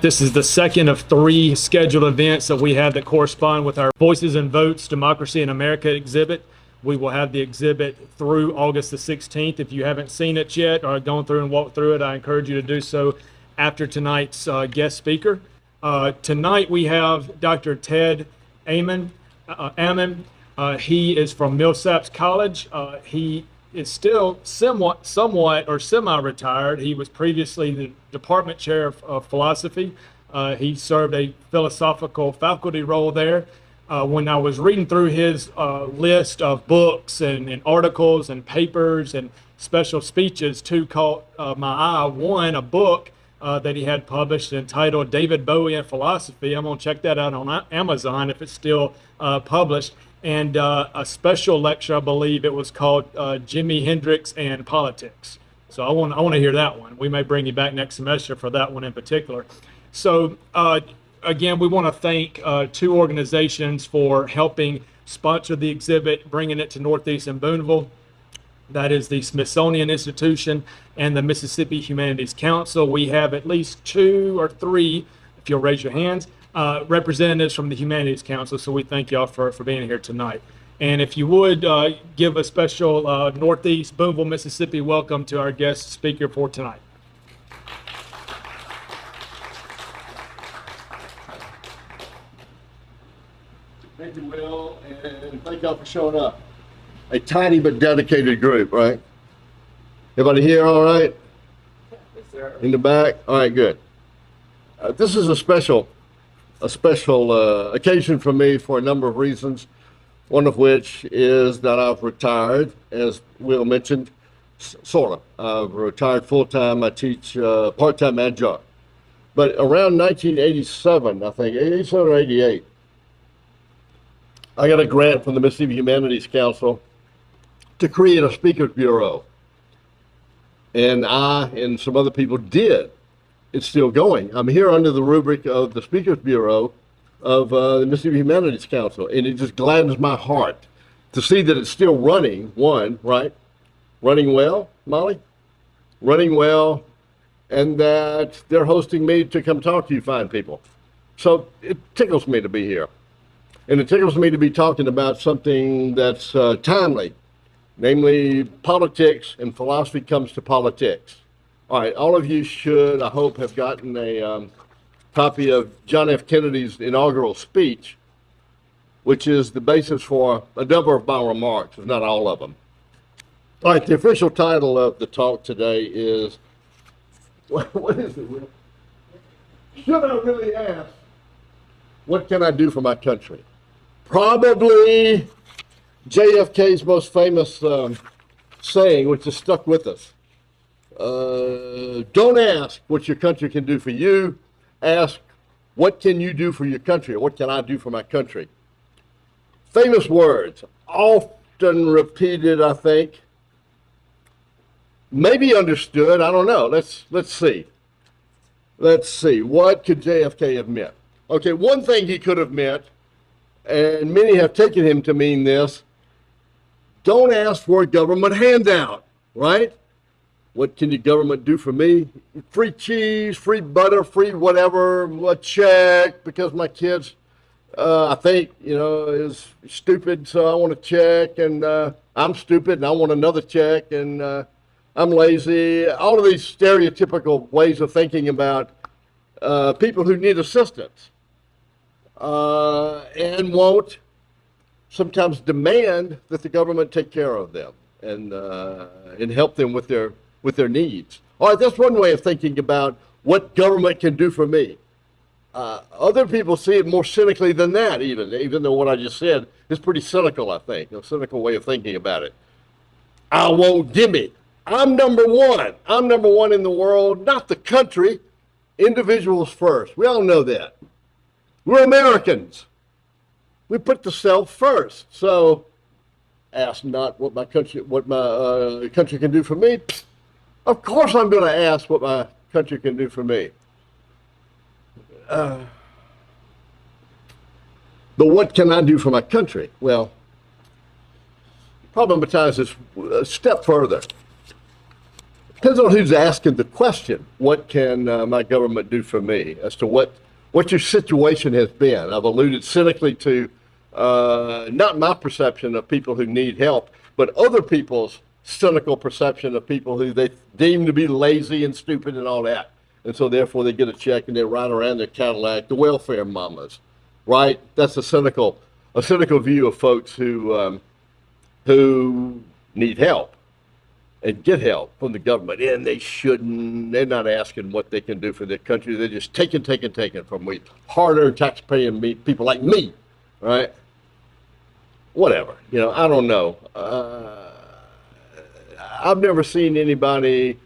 This is the second of 3 scheduled events that we have that correspond with our Voices and Votes Democracy in America exhibit. We will have the exhibit through August the 16th. If you haven't seen it yet or gone through and walked through it, I encourage you to do so after tonight's guest speaker. Tonight we have Dr. Ted Ayman Ammon. He is from Millsaps College. He is still somewhat or semi-retired. He was previously the department chair of philosophy. He served a philosophical faculty role there. When I was reading through his list of books and articles and papers and special speeches, two caught my eye. One, a book that he had published entitled David Bowie and Philosophy. I'm going to check that out on Amazon if it's still published. And a special lecture, I believe it was called Jimi Hendrix and Politics. So I want to hear that one. We may bring you back next semester for that one in particular. So again, we want to thank 2 organizations for helping sponsor the exhibit, bringing it to Northeastern Booneville. That is the Smithsonian Institution and the Mississippi Humanities Council. We have at least 2 or 3, if you'll raise your hands, representatives from the Humanities Council, so we thank y'all for being here tonight. And if you would give a special Northeast Booneville, Mississippi welcome to our guest speaker for tonight. Thank you, Will, and thank y'all for showing up. A tiny but dedicated group, right? Everybody here all right? Yes, sir. In the back? All right, good. This is a special occasion for me for a number of reasons, one of which is that I've retired, as Will mentioned, sort of. I've retired full-time. I teach part-time adjunct. But around 1987, I think, 87 or 88, I got a grant from the Mississippi Humanities Council to create a speakers bureau. And I and some other people did. It's still going. I'm here under the rubric of the Speakers Bureau of the Mississippi Humanities Council, and it just gladdens my heart to see that it's still running, right? Running well, Molly? Running well, and that they're hosting me to come talk to you fine people. So it tickles me to be here. And it tickles me to be talking about something that's timely, namely politics and philosophy comes to politics. All right, all of you should, I hope, have gotten a copy of John F. Kennedy's inaugural speech, which is the basis for a number of my remarks, if not all of them. All right, the official title of the talk today is, what is it, Will? Should I really ask, what can I do for my country? Probably JFK's most famous saying, which has stuck with us. Don't ask what your country can do for you. Ask, what can you do for your country? Or what can I do for my country? Famous words, often repeated, I think. Maybe understood, I don't know. Let's see. Let's see, what could JFK have meant? Okay, one thing he could have meant, and many have taken him to mean this, don't ask for a government handout, right? What can the government do for me? Free cheese, free butter, free whatever, a check, because my kids, I think, is stupid, so I want a check, and I'm stupid, and I want another check, and I'm lazy. All of these stereotypical ways of thinking about people who need assistance and won't sometimes demand that the government take care of them and help them with their needs. All right, that's one way of thinking about what government can do for me. Other people see it more cynically than that, even though what I just said is pretty cynical, I think, a cynical way of thinking about it. I won't give it. I'm number one. I'm number one in the world, not the country. Individuals first. We all know that. We're Americans. We put the self first. So ask not what my country can do for me. Of course I'm going to ask what my country can do for me. But what can I do for my country? Well, problematize this a step further. Depends on who's asking the question. What can my government do for me? As to what your situation has been. I've alluded cynically to not my perception of people who need help, but other people's cynical perception of people who they deem to be lazy and stupid and all that. And so therefore they get a check and they ride around their Cadillac, the welfare mamas, right? That's a cynical view of folks who need help and get help from the government. And they're not asking what they can do for their country. They're just taking from we hard-earned taxpaying people like me, right? Whatever, I don't know. I've never seen anybody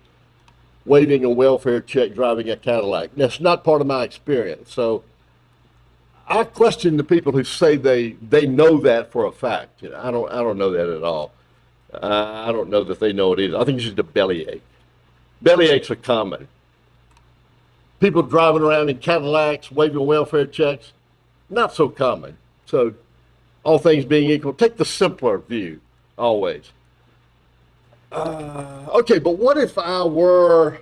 waving a welfare check driving a Cadillac. That's not part of my experience. So I question the people who say they know that for a fact. I don't know that at all. I don't know that they know it either. I think it's just a bellyache. Bellyaches are common. People driving around in Cadillacs, waving welfare checks, not so common. So all things being equal, take the simpler view always. Okay, but what if I were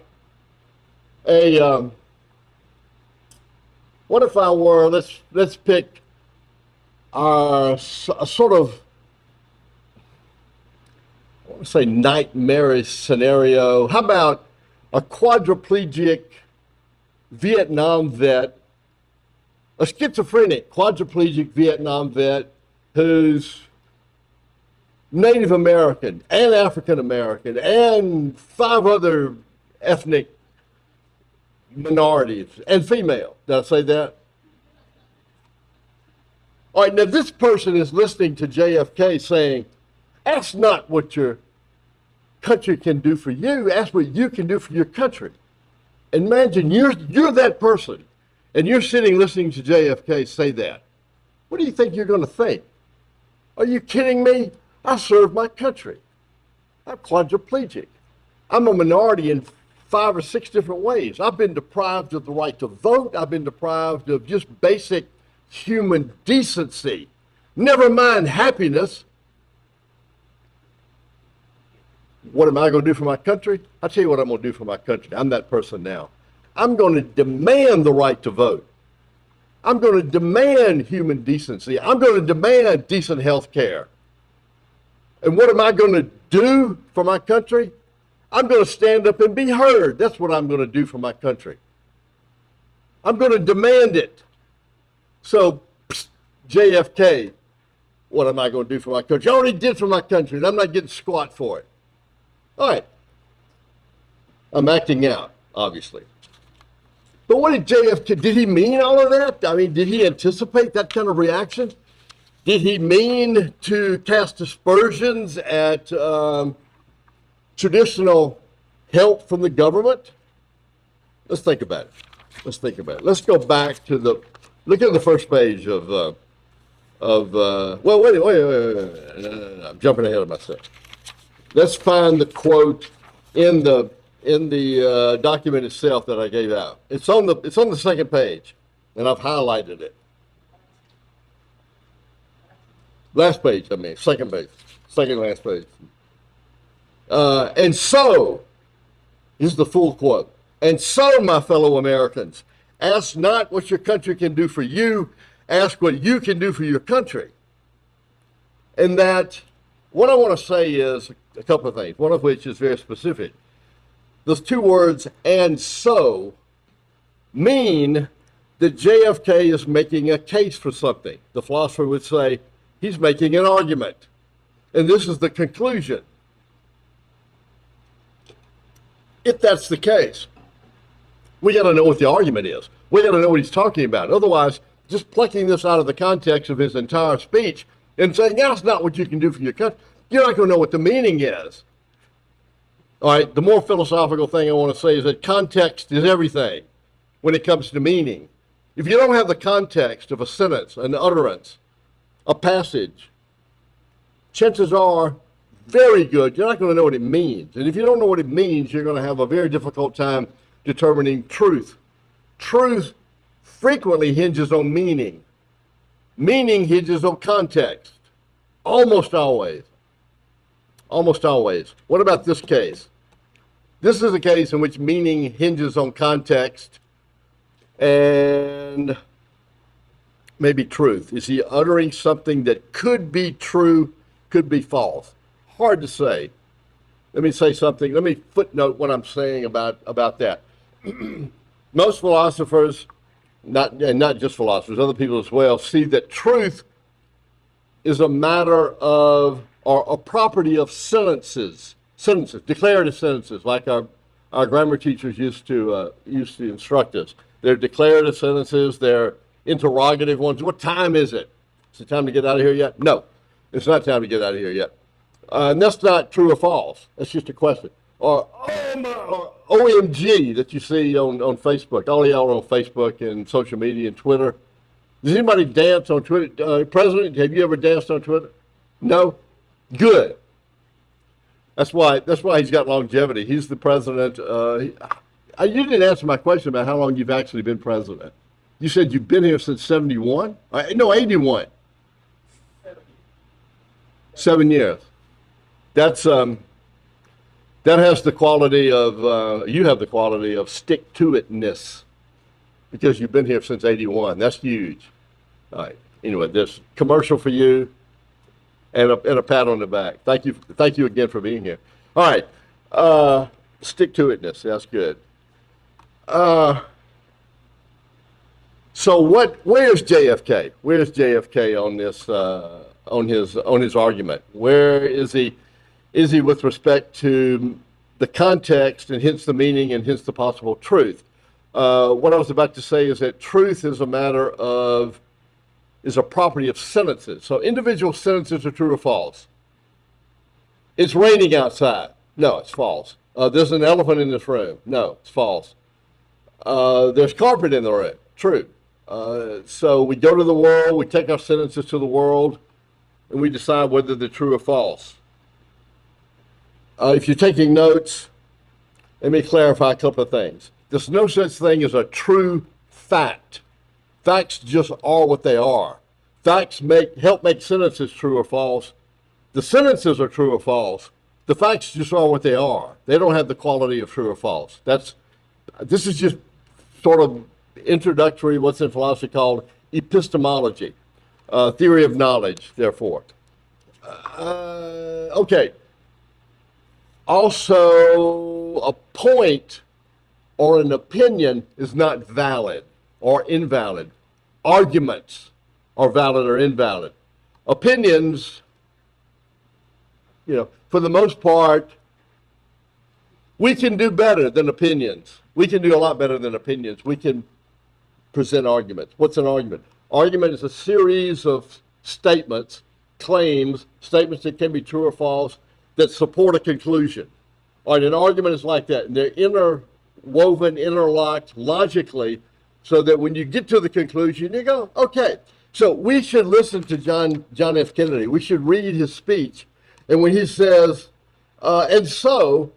let's pick a sort of, I want to say nightmarish scenario. How about a quadriplegic Vietnam vet, a schizophrenic quadriplegic Vietnam vet who's Native American and African American and 5 other ethnic minorities and female. Did I say that? All right, now this person is listening to JFK saying, ask not what your country can do for you, ask what you can do for your country. Imagine you're that person and you're sitting listening to JFK say that. What do you think you're going to think? Are you kidding me? I serve my country. I'm quadriplegic. I'm a minority in 5 or 6 different ways. I've been deprived of the right to vote. I've been deprived of just basic human decency. Never mind happiness. What am I going to do for my country? I'll tell you what I'm going to do for my country. I'm that person now. I'm going to demand the right to vote. I'm going to demand human decency. I'm going to demand decent health care. And what am I going to do for my country? I'm going to stand up and be heard. That's what I'm going to do for my country. I'm going to demand it. So, JFK, what am I going to do for my country? I already did for my country, and I'm not getting squat for it. All right. I'm acting out, obviously. But what did JFK, did he mean all of that? I mean, did he anticipate that kind of reaction? Did he mean to cast aspersions at traditional help from the government? Let's think about it. Let's go back to look at the first page of well, wait. No, I'm jumping ahead of myself. Let's find the quote in the document itself that I gave out. It's on the second page, and I've highlighted it. Last page, second page, second last page. And so, here's the full quote. And so, my fellow Americans, ask not what your country can do for you, ask what you can do for your country. And that, what I want to say is a couple of things, one of which is very specific. Those 2 words, and so, mean that JFK is making a case for something. The philosopher would say, he's making an argument. And this is the conclusion. If that's the case, we got to know what the argument is. We got to know what he's talking about. Otherwise, just plucking this out of the context of his entire speech and saying, that's not what you can do for your country, you're not going to know what the meaning is. All right, the more philosophical thing I want to say is that context is everything when it comes to meaning. If you don't have the context of a sentence, an utterance, a passage, chances are very good you're not going to know what it means. And if you don't know what it means, you're going to have a very difficult time determining truth. Truth frequently hinges on meaning. Meaning hinges on context. Almost always. Almost always. What about this case? This is a case in which meaning hinges on context and maybe truth. Is he uttering something that could be true, could be false? Hard to say. Let me say something. Let me footnote what I'm saying about that. Most philosophers, not just philosophers, other people as well, see that truth is a matter of, or a property of sentences, declarative sentences, like our grammar teachers used to instruct us. They're declarative sentences, they're interrogative ones. What time is it? Is it time to get out of here yet? No, it's not time to get out of here yet. And that's not true or false. That's just a question. Or, oh my, or OMG that you see on Facebook. All y'all are on Facebook and social media and Twitter. Does anybody dance on Twitter? President, have you ever danced on Twitter? No? Good. That's why he's got longevity. He's the president. You didn't answer my question about how long you've actually been president. You said you've been here since 71? No, 81. 7 years. That's that has the quality of you have the quality of stick-to-itness because you've been here since 81. That's huge. All right. Anyway, this commercial for you and a pat on the back. Thank you again for being here. All right. Stick-to-itness. That's good. So where's JFK? Where's JFK on this on his argument? Where is he? Is he with respect to the context and hence the meaning and hence the possible truth? What I was about to say is that truth is a property of sentences. So individual sentences are true or false. It's raining outside. No, it's false. There's an elephant in this room. No, it's false. There's carpet in the room. True. So we go to the world, we take our sentences to the world, and we decide whether they're true or false. If you're taking notes, let me clarify a couple of things. There's no such thing as a true fact. Facts just are what they are. Facts help make sentences true or false. The sentences are true or false. The facts just are what they are. They don't have the quality of true or false. This is just sort of introductory, what's in philosophy called epistemology, theory of knowledge, therefore. Okay. Also, a point or an opinion is not valid or invalid. Arguments are valid or invalid. Opinions, for the most part, we can do better than opinions. We can do a lot better than opinions. We can present arguments. What's an argument? Argument is a series of statements, claims, statements that can be true or false, that support a conclusion. All right, an argument is like that. And they're interwoven, interlocked logically, so that when you get to the conclusion, you go, okay. So we should listen to John F. Kennedy. We should read his speech. And when he says, and so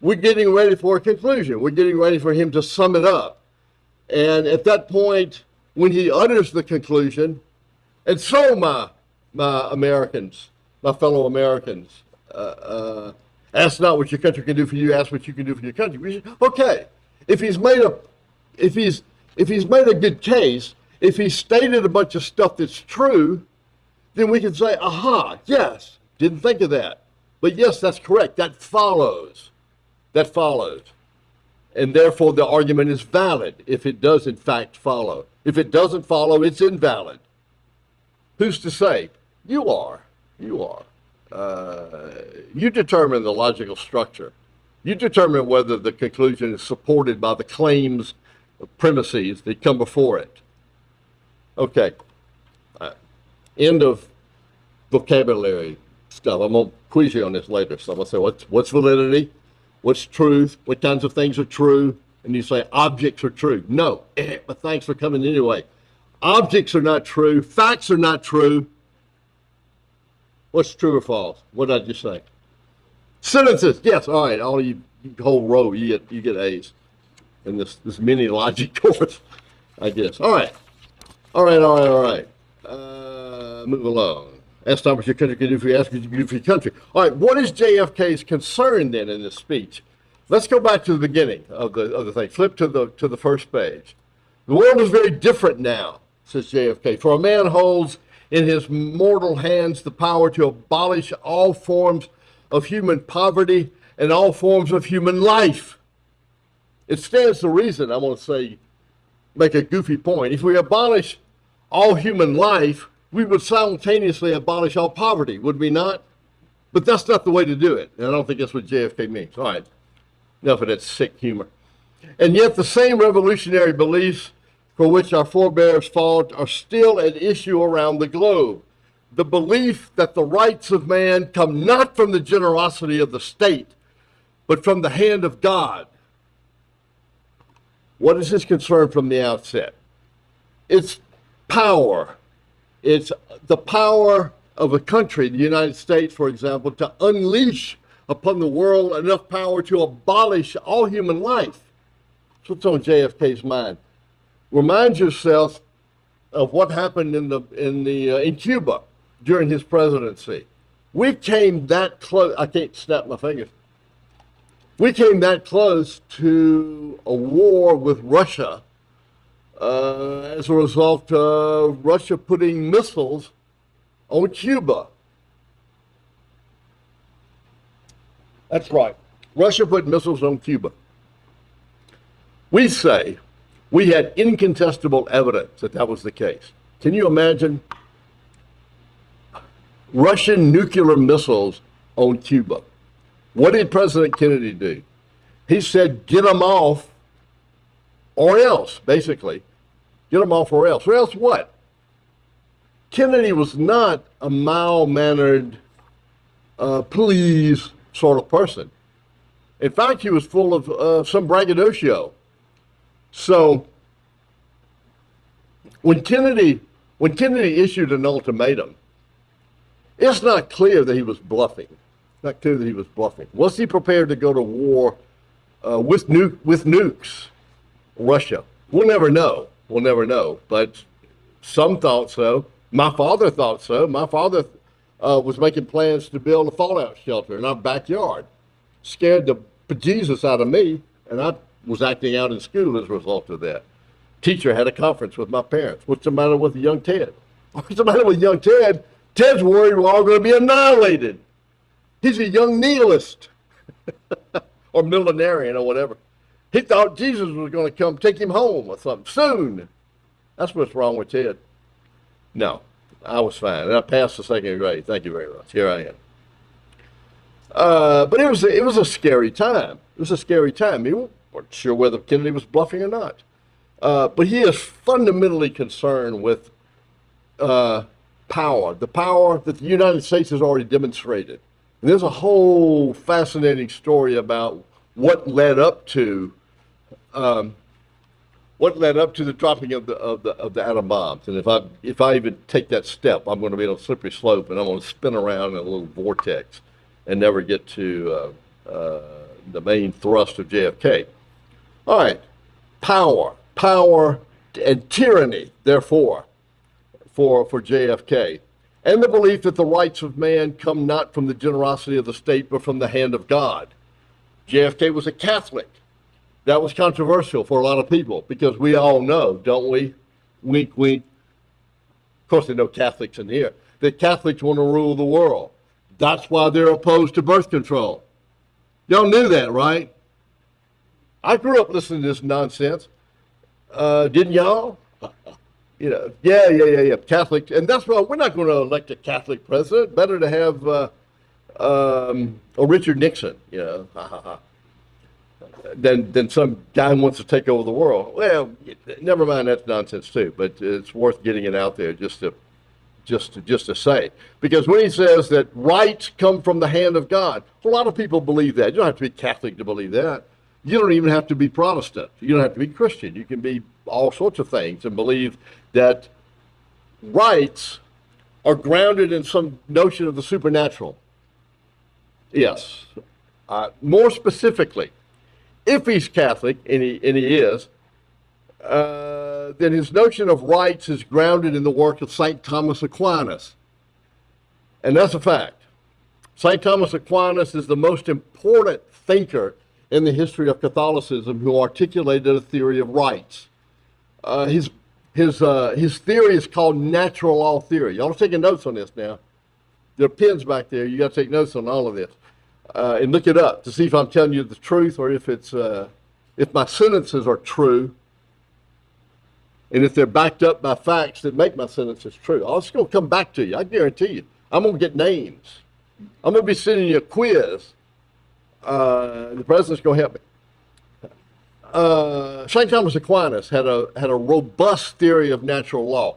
we're getting ready for a conclusion. We're getting ready for him to sum it up. And at that point, when he utters the conclusion, and so my Americans, my fellow Americans, ask not what your country can do for you, ask what you can do for your country. Okay, if he's made a good case, if he stated a bunch of stuff that's true, then we can say, aha, yes, didn't think of that. But yes, that's correct. That follows. And therefore the argument is valid if it does in fact follow. If it doesn't follow, it's invalid. Who's to say? You are. You determine the logical structure. You determine whether the conclusion is supported by the claims of premises that come before it. Okay. End of vocabulary stuff. I'm going to quiz you on this later. So I'm going to say, what's validity? What's truth? What kinds of things are true? And you say, objects are true. No, but thanks for coming anyway. Objects are not true. Facts are not true. What's true or false? What did I just say? Sentences. Yes. All right. All you whole row, you get A's in this mini logic course, I guess. All right. Move along. Ask not what your country can do for you, ask what you can do for your country. All right, what is JFK's concern then in this speech? Let's go back to the beginning of the thing. Flip to the first page. The world is very different now, says JFK. For a man holds in his mortal hands the power to abolish all forms of human poverty and all forms of human life. It stands to reason, I'm going to say, make a goofy point. If we abolish all human life, we would simultaneously abolish all poverty, would we not? But that's not the way to do it. And I don't think that's what JFK means. All right, enough of that sick humor. And yet the same revolutionary beliefs for which our forebears fought are still at issue around the globe. The belief that the rights of man come not from the generosity of the state, but from the hand of God. What is his concern from the outset? It's power. It's the power of a country, the United States, for example, to unleash upon the world enough power to abolish all human life. That's what's on JFK's mind. Remind yourself of what happened in Cuba during his presidency. We came that close. I can't snap my fingers. We came that close to a war with Russia as a result of Russia putting missiles on Cuba. That's right. Russia put missiles on Cuba. We say we had incontestable evidence that that was the case. Can you imagine Russian nuclear missiles on Cuba? What did President Kennedy do? He said, get them off or else, basically. Get them off or else. Or else what? Kennedy was not a mild-mannered, please sort of person. In fact, he was full of some braggadocio. So when Kennedy issued an ultimatum, it's not clear that he was bluffing. Not clear that he was bluffing. Was he prepared to go to war with nukes, Russia? We'll never know. We'll never know. But some thought so. My father thought so. My father was making plans to build a fallout shelter in our backyard. Scared the bejesus out of me, and I was acting out in school as a result of that. Teacher had a conference with my parents. What's the matter with young Ted? What's the matter with young Ted? Ted's worried we're all going to be annihilated. He's a young nihilist or millenarian or whatever. He thought Jesus was going to come take him home or something soon. That's what's wrong with Ted. No, I was fine. And I passed the second grade. Thank you very much. Here I am. But it was a scary time. It was a scary time. We weren't sure whether Kennedy was bluffing or not. But he is fundamentally concerned with power, the power that the United States has already demonstrated. And there's a whole fascinating story about what led up to the dropping of the atom bombs. And if I even take that step, I'm going to be on a slippery slope, and I'm going to spin around in a little vortex and never get to the main thrust of JFK. All right, power and tyranny, therefore, for JFK, and the belief that the rights of man come not from the generosity of the state, but from the hand of God. JFK was a Catholic. That was controversial for a lot of people, because we all know, don't we? Wink, wink. Of course, there are no Catholics in here. That Catholics want to rule the world. That's why they're opposed to birth control. Y'all knew that, right? I grew up listening to this nonsense. Didn't y'all? You know, yeah. Catholic, and that's why we're not going to elect a Catholic president. Better to have a Richard Nixon, you know, than some guy who wants to take over the world. Well, never mind, that's nonsense too. But it's worth getting it out there just to say, because when he says that rights come from the hand of God, a lot of people believe that. You don't have to be Catholic to believe that. You don't even have to be Protestant. You don't have to be Christian. You can be all sorts of things and believe that rights are grounded in some notion of the supernatural. Yes. More specifically, if he's Catholic, and he is, then his notion of rights is grounded in the work of St. Thomas Aquinas. And that's a fact. St. Thomas Aquinas is the most important thinker in the history of Catholicism who articulated a theory of rights. His theory is called natural law theory. Y'all are taking notes on this now. There are pens back there. You got to take notes on all of this and look it up to see if I'm telling you the truth or if my sentences are true, and if they're backed up by facts that make my sentences true. I'm just going to come back to you. I guarantee you. I'm going to get names. I'm going to be sending you a quiz. The president's going to help me. St. Thomas Aquinas had a robust theory of natural law.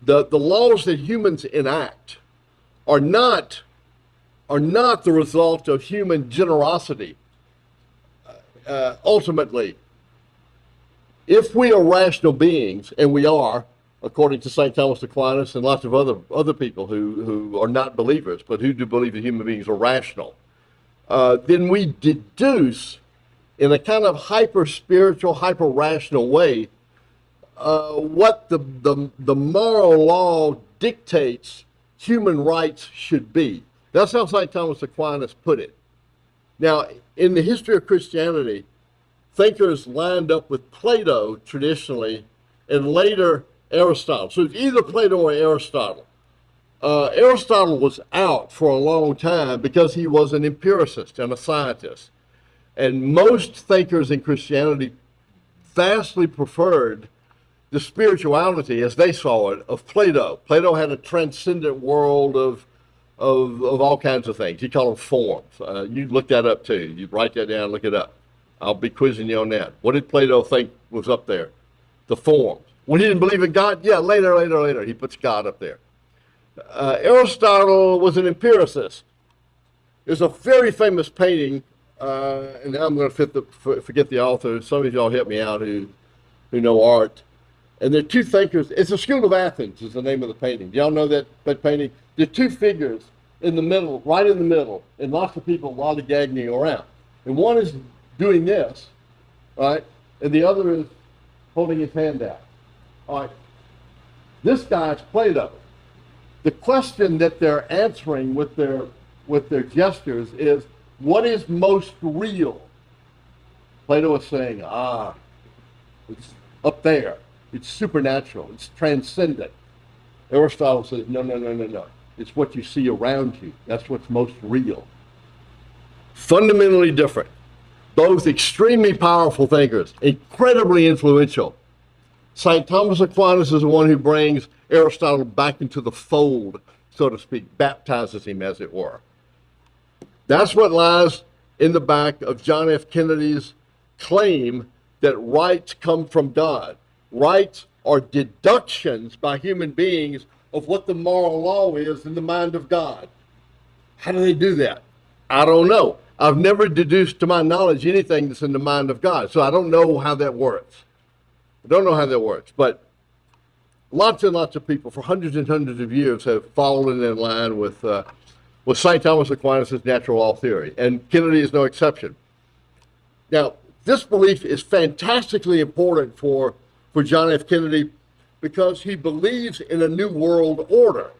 The laws that humans enact are not the result of human generosity. Ultimately, if we are rational beings, and we are, according to St. Thomas Aquinas and lots of other people who are not believers, but who do believe that human beings are rational, then we deduce in a kind of hyper-spiritual, hyper-rational way what the moral law dictates human rights should be. That's how St. Thomas Aquinas put it. Now, in the history of Christianity, thinkers lined up with Plato traditionally, and later Aristotle. So it's either Plato or Aristotle. Aristotle was out for a long time because he was an empiricist and a scientist. And most thinkers in Christianity vastly preferred the spirituality, as they saw it, of Plato. Plato had a transcendent world of all kinds of things. He called them forms. You look that up too. You write that down, look it up. I'll be quizzing you on that. What did Plato think was up there? The forms. When he didn't believe in God, yeah, later, he puts God up there. Aristotle was an empiricist. There's a very famous painting, and now I'm going to forget the author. Some of y'all help me out who know art. And there are two thinkers. It's the School of Athens is the name of the painting. Do y'all know that painting? There are two figures in the middle, right in the middle, and lots of people lollygagging around. And one is doing this, right? And the other is holding his hand out. All right. This guy's Plato. The question that they're answering with their gestures is, what is most real? Plato is saying, it's up there. It's supernatural. It's transcendent. Aristotle says, no. It's what you see around you. That's what's most real. Fundamentally different. Both extremely powerful thinkers, incredibly influential. St. Thomas Aquinas is the one who brings Aristotle back into the fold, so to speak, baptizes him, as it were. That's what lies in the back of John F. Kennedy's claim that rights come from God. Rights are deductions by human beings of what the moral law is in the mind of God. How do they do that? I don't know. I've never deduced, to my knowledge, anything that's in the mind of God, so I don't know how that works. But lots and lots of people for hundreds and hundreds of years have fallen in line with St. Thomas Aquinas' natural law theory, and Kennedy is no exception. Now, this belief is fantastically important for John F. Kennedy because he believes in a new world order.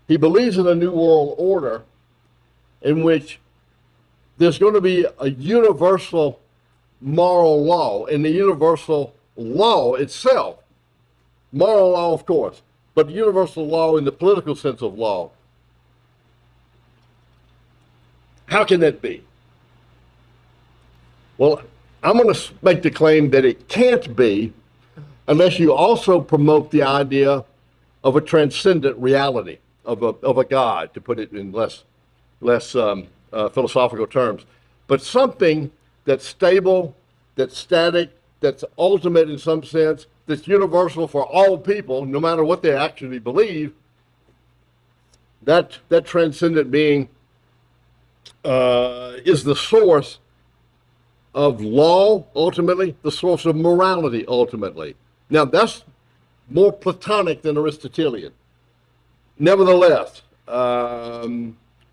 He believes in a new world order in which there's going to be a universal moral law, and the universal law itself, moral law, of course, but universal law in the political sense of law. How can that be? Well, I'm going to make the claim that it can't be unless you also promote the idea of a transcendent reality, of a God, to put it in less philosophical terms, but something that's stable, that's static, that's ultimate in some sense, that's universal for all people, no matter what they actually believe. That transcendent being is the source of law, ultimately, the source of morality, ultimately. Now, that's more Platonic than Aristotelian. Nevertheless,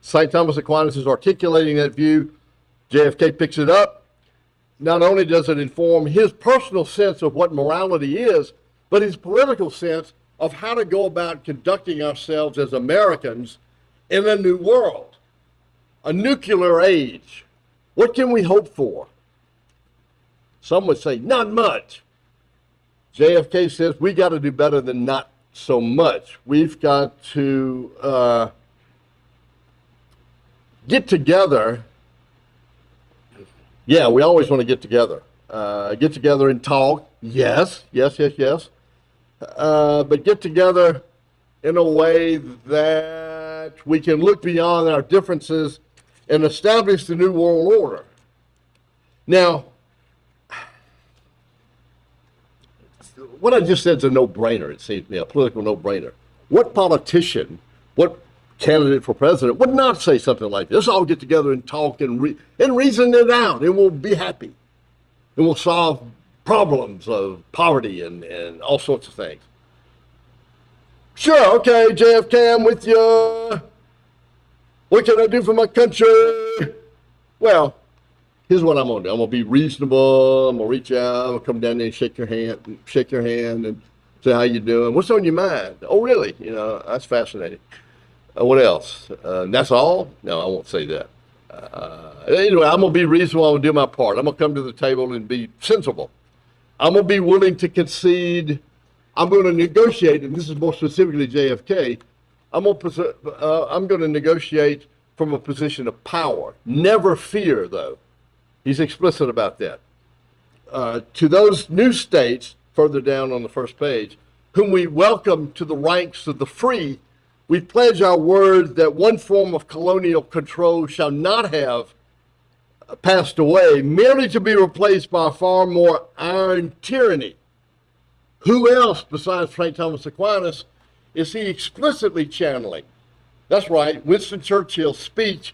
St. Thomas Aquinas is articulating that view. JFK picks it up. Not only does it inform his personal sense of what morality is, but his political sense of how to go about conducting ourselves as Americans in a new world, a nuclear age, What can we hope for? Some would say, not much. JFK says we got to do better than not so much. We've got to get together. Yeah, we always want to get together. Get together and talk. Yes. But get together in a way that we can look beyond our differences and establish the new world order. Now, what I just said is a no-brainer, it seems to me, a political no-brainer. What politician, what candidate for president would not say something like this? Let's all get together and talk and reason it out, and we'll be happy. And we'll solve problems of poverty and all sorts of things. Sure, okay, JFK, I'm with you. What can I do for my country? Well, here's what I'm gonna do. I'm gonna be reasonable. I'm gonna reach out. I'm gonna come down there and shake your hand, and say how you doing. What's on your mind? Oh, really? You know, that's fascinating. What else? That's all? No, I won't say that. Anyway, I'm gonna be reasonable. I'm gonna do my part. I'm gonna come to the table and be sensible. I'm gonna be willing to concede. I'm gonna negotiate, and this is more specifically JFK. I'm gonna negotiate from a position of power. Never fear, though. He's explicit about that. To those new states, further down on the first page, whom we welcome to the ranks of the free, we pledge our word that one form of colonial control shall not have passed away, merely to be replaced by a far more iron tyranny. Who else besides St. Thomas Aquinas is he explicitly channeling? That's right, Winston Churchill's speech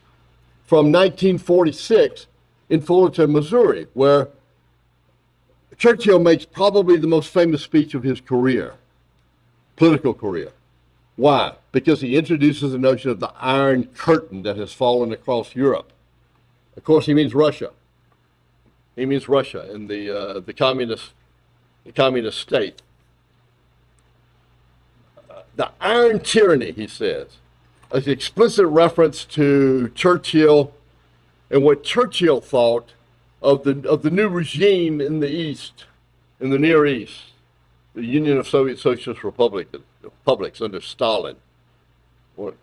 from 1946 in Fullerton, Missouri, where Churchill makes probably the most famous speech of his career, political career. Why? Because he introduces the notion of the Iron Curtain that has fallen across Europe. Of course, he means Russia. He means Russia and the communist state. The Iron Tyranny, he says, is an explicit reference to Churchill and what Churchill thought of the new regime in the East, in the Near East, the Union of Soviet Socialist Republics under Stalin.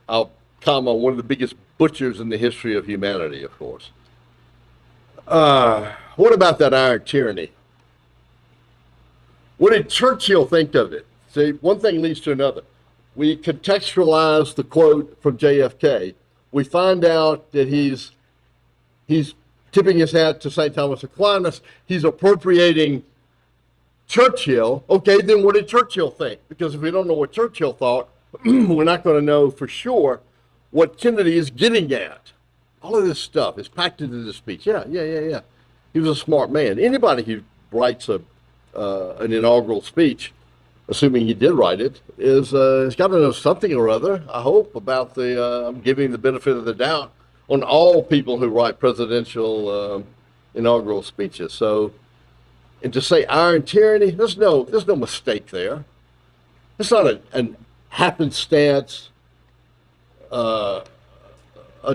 I'll comma, one of the biggest butchers in the history of humanity, of course. What about that Iron Tyranny? What did Churchill think of it? See, one thing leads to another. We contextualize the quote from JFK. We find out that he's tipping his hat to St. Thomas Aquinas. He's appropriating Churchill. Okay, then what did Churchill think? Because if we don't know what Churchill thought, we're not going to know for sure what Kennedy is getting at. All of this stuff is packed into the speech. Yeah. He was a smart man. Anybody who writes an inaugural speech, assuming he did write it, has got to know something or other, I hope, about I'm giving the benefit of the doubt on all people who write presidential inaugural speeches. So, and to say Iron Tyranny, there's no mistake there. It's not an happenstance a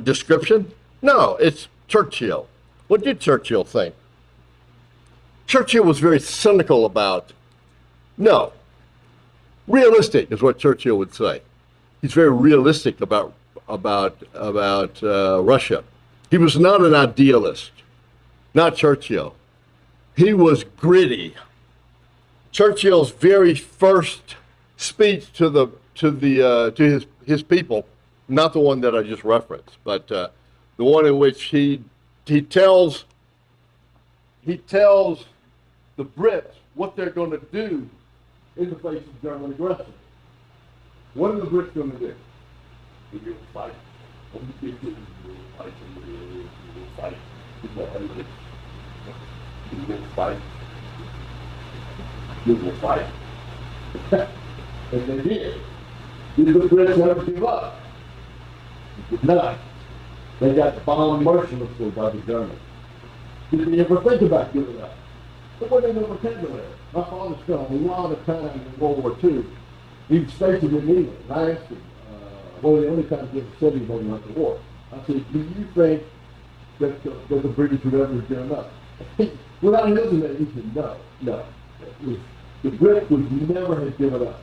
description. No, it's Churchill. What did Churchill think? Churchill was very cynical about, no, realistic is what Churchill would say. He's very realistic about Russia. He was not an idealist, not Churchill. He was gritty. Churchill's very first speech to his people, not the one that I just referenced, but the one in which he tells the Brits what they're going to do in the face of German aggression. What are the Brits going to do? They will fight. What do you think? They will fight. They will fight. They will fight. They will fight. And they did. Did the Brits ever give up? They did not. They got bombed mercilessly by the Germans. Did they ever think about giving up? But what in their vocabulary? My father spent a lot of time in World War II. He was stationed in England. And I asked him, one of the only times he ever said he was going to war. I said, do you think that the British would ever have given up. Without hesitating, he said, no. The Brits would never have given up.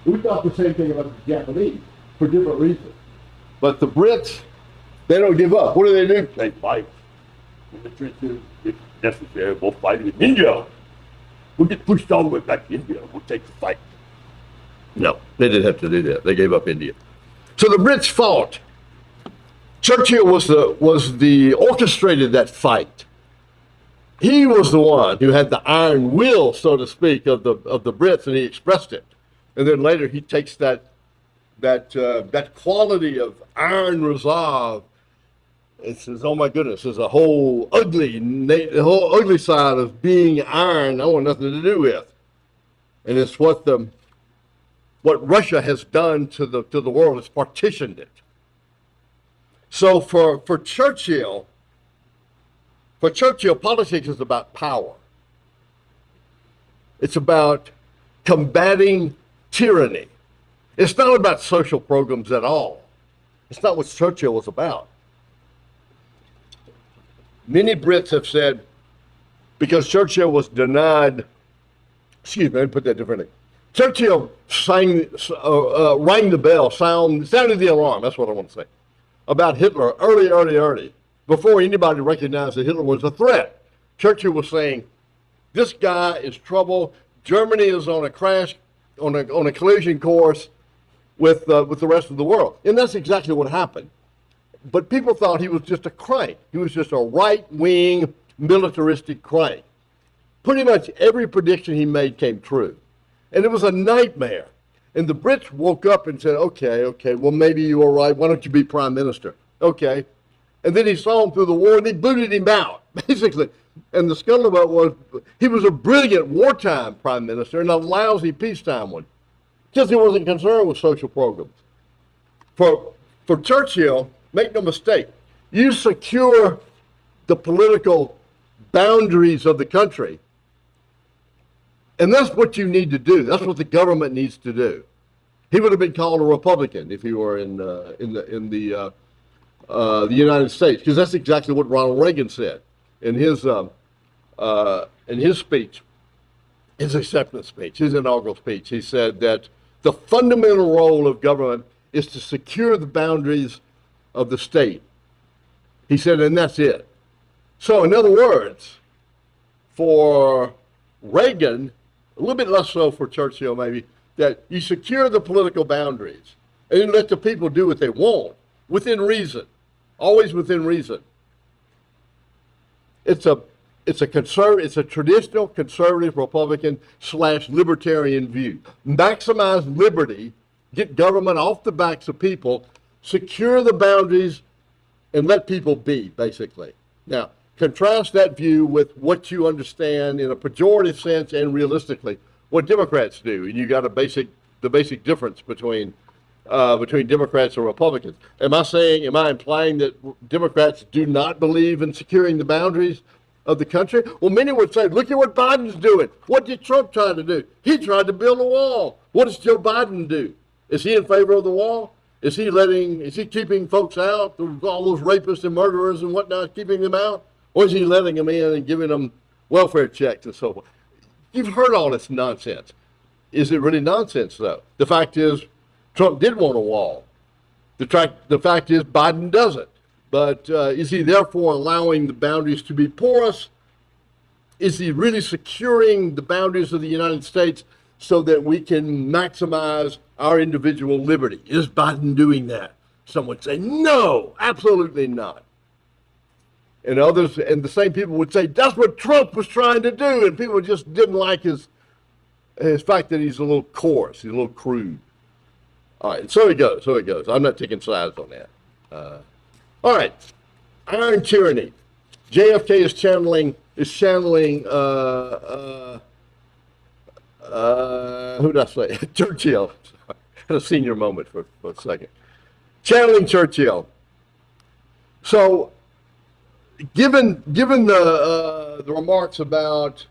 We thought the same thing about the Japanese for different reasons. But the Brits, they don't give up. What do? They fight. In the trenches, if necessary, we'll fight in India. We'll get pushed all the way back to India. We'll take the fight. No, they didn't have to do that. They gave up India. So the Brits fought. Churchill was the orchestrated that fight. He was the one who had the iron will, so to speak, of the Brits, and he expressed it. And then later he takes that quality of iron resolve. It says, "Oh my goodness, there's a whole ugly side of being iron I want nothing to do with," and it's what Russia has done to the world. It's partitioned it. So for Churchill, politics is about power. It's about combating tyranny. It's not about social programs at all. It's not what Churchill was about. Many Brits have said, because Churchill was denied, let me put that differently. Churchill rang the bell, sounded the alarm, that's what I want to say, about Hitler early, before anybody recognized that Hitler was a threat. Churchill was saying, this guy is trouble. Germany is on a collision course with the rest of the world. And that's exactly what happened. But people thought he was just a crank. He was just a right-wing militaristic crank. Pretty much every prediction he made came true. And it was a nightmare. And the Brits woke up and said, okay, well, maybe you were right. Why don't you be prime minister? Okay. And then he saw him through the war and they booted him out, basically. And the scuttlebutt was, he was a brilliant wartime prime minister and a lousy peacetime one, because he wasn't concerned with social programs. For Churchill, make no mistake, you secure the political boundaries of the country, and that's what you need to do. That's what the government needs to do. He would have been called a Republican if he were in the United States, because that's exactly what Ronald Reagan said in his speech, his acceptance speech, his inaugural speech. He said that the fundamental role of government is to secure the boundaries of the state. He said, and that's it. So in other words, for Reagan, a little bit less so for Churchill maybe, that you secure the political boundaries and you let the people do what they want within reason, always within reason. It's a traditional conservative Republican / libertarian view. Maximize liberty, get government off the backs of people, secure the boundaries, and let people be, basically. Now, contrast that view with what you understand in a pejorative sense and realistically what Democrats do, and you got the basic difference between Democrats and Republicans. Am I implying that Democrats do not believe in securing the boundaries of the country? Well, many would say, look at what Biden's doing. What did Trump try to do? He tried to build a wall. What does Joe Biden do? Is he in favor of the wall? Is he keeping folks out, all those rapists and murderers and whatnot, keeping them out? Or is he letting them in and giving them welfare checks and so forth? You've heard all this nonsense. Is it really nonsense, though? The fact is, Trump did want a wall. The fact is, Biden doesn't. But is he therefore allowing the boundaries to be porous? Is he really securing the boundaries of the United States so that we can maximize our individual liberty? Is Biden doing that? Some would say, no, absolutely not. And others, and the same people would say, that's what Trump was trying to do. And people just didn't like his fact that he's a little coarse, he's a little crude. All right, so it goes. I'm not taking sides on that. All right, iron tyranny. JFK is channeling, who did I say? Churchill. Sorry. Had a senior moment for a second. Channeling Churchill. So, given the remarks about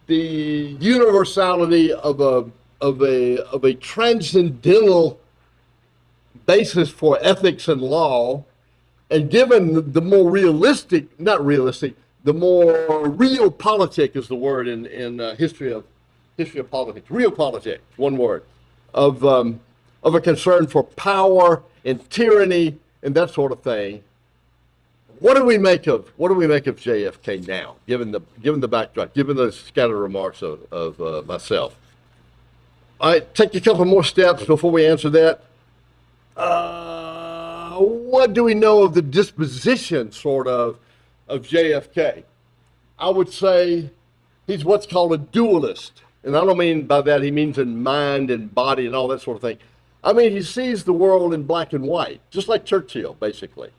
the universality of a transcendental basis for ethics and law, And given the more realistic, not realistic, the more realpolitik is the word in history of politics. Realpolitik, one word, of a concern for power and tyranny and that sort of thing. What do we make of JFK now, given the backdrop, given the scattered remarks of myself? I take a couple more steps before we answer that. What do we know of the disposition, sort of JFK? I would say he's what's called a dualist. And I don't mean by that he means in mind and body and all that sort of thing. I mean, he sees the world in black and white, just like Churchill, basically.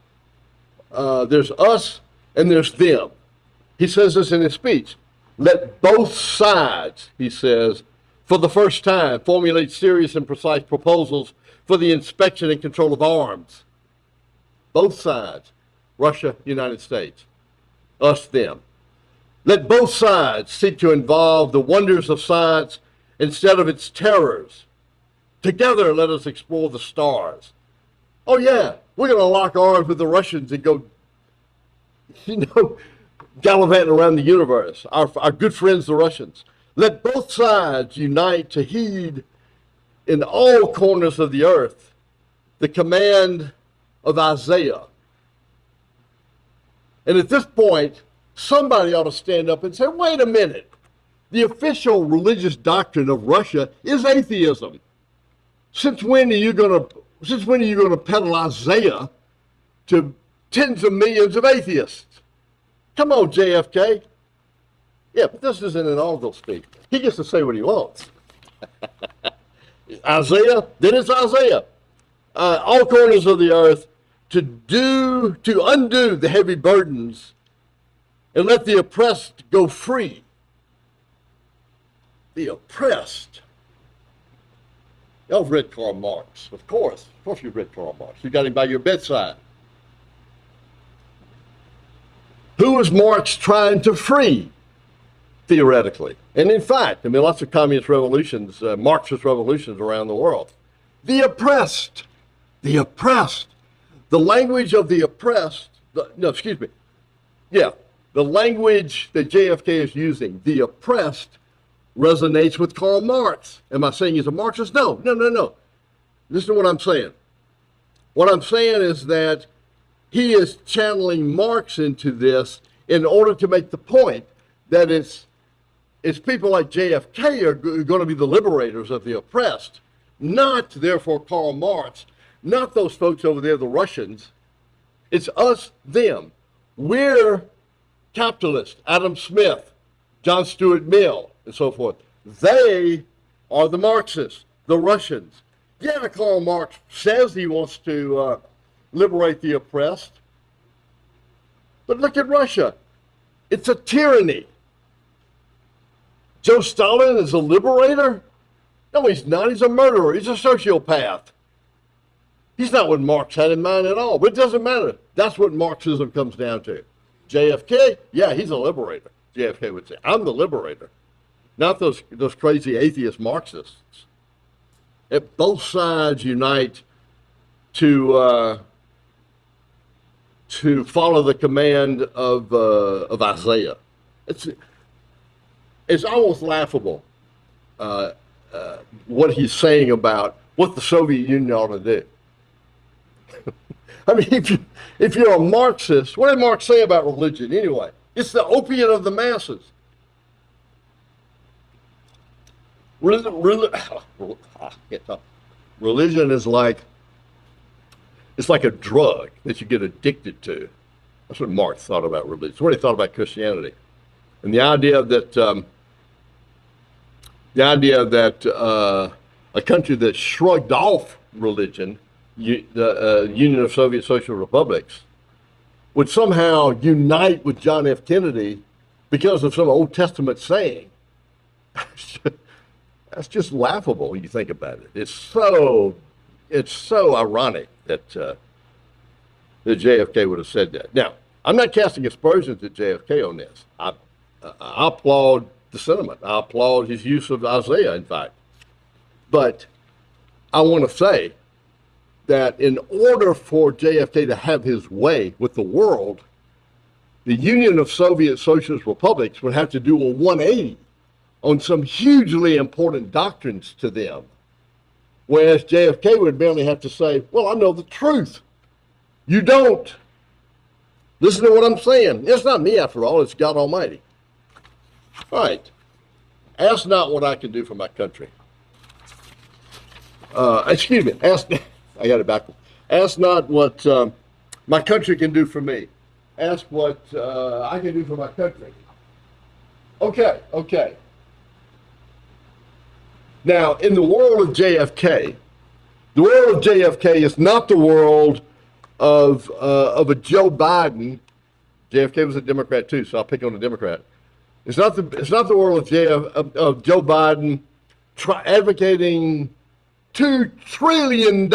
There's us and there's them. He says this in his speech. Let both sides, he says, for the first time, formulate serious and precise proposals for the inspection and control of arms. Both sides, Russia, United States, us, them. Let both sides seek to involve the wonders of science instead of its terrors. Together, let us explore the stars. Oh yeah, we're going to lock arms with the Russians and go, gallivanting around the universe. Our good friends, the Russians. Let both sides unite to heed in all corners of the earth the command of Isaiah. And at this point, somebody ought to stand up and say, wait a minute. The official religious doctrine of Russia is atheism. Since when are you going to peddle Isaiah to tens of millions of atheists? Come on, JFK. Yeah, but this isn't an inaugural speech. He gets to say what he wants. Isaiah, then it's Isaiah. All corners of the earth to undo the heavy burdens and let the oppressed go free. The oppressed. Y'all have read Karl Marx, of course. Of course you've read Karl Marx. You got him by your bedside. Who was Marx trying to free, theoretically? And in fact, I mean, lots of communist revolutions, Marxist revolutions around the world. The oppressed. The oppressed. The language of the oppressed, the language that JFK is using, the oppressed, resonates with Karl Marx. Am I saying he's a Marxist? No. Listen to what I'm saying. What I'm saying is that he is channeling Marx into this in order to make the point that it's people like JFK are going to be the liberators of the oppressed, not, therefore, Karl Marx, not those folks over there, the Russians. It's us, them. We're capitalists, Adam Smith, John Stuart Mill, and so forth. They are the Marxists, the Russians. Yeah, Karl Marx says he wants to liberate the oppressed. But look at Russia. It's a tyranny. Joe Stalin is a liberator? No, he's not. He's a murderer. He's a sociopath. He's not what Marx had in mind at all. But it doesn't matter. That's what Marxism comes down to. JFK, yeah, he's a liberator. JFK would say, I'm the liberator. Not those crazy atheist Marxists. If both sides unite to follow the command of Isaiah. It's almost laughable what he's saying about what the Soviet Union ought to do. I mean, if you're a Marxist, what did Marx say about religion anyway? It's the opiate of the masses. Religion is like a drug that you get addicted to. That's what Marx thought about religion. That's what he thought about Christianity, and the idea that a country that shrugged off religion, the Union of Soviet Social Republics, would somehow unite with John F. Kennedy because of some Old Testament saying. That's just laughable when you think about it. It's so ironic that that JFK would have said that. Now, I'm not casting aspersions at JFK on this. I applaud the sentiment. I applaud his use of Isaiah, in fact. But I want to say that in order for JFK to have his way with the world, the Union of Soviet Socialist Republics would have to do a 180 on some hugely important doctrines to them. Whereas JFK would merely have to say, well, I know the truth. You don't. Listen to what I'm saying. It's not me, after all. It's God Almighty. All right. Ask not what I can do for my country. Excuse me. I got it backwards. Ask not what my country can do for me. Ask what I can do for my country. Okay. Now, in the world of JFK, the world of JFK is not the world of a Joe Biden. JFK was a Democrat too, so I'll pick on the Democrat. It's not the world of Joe Biden advocating $2 trillion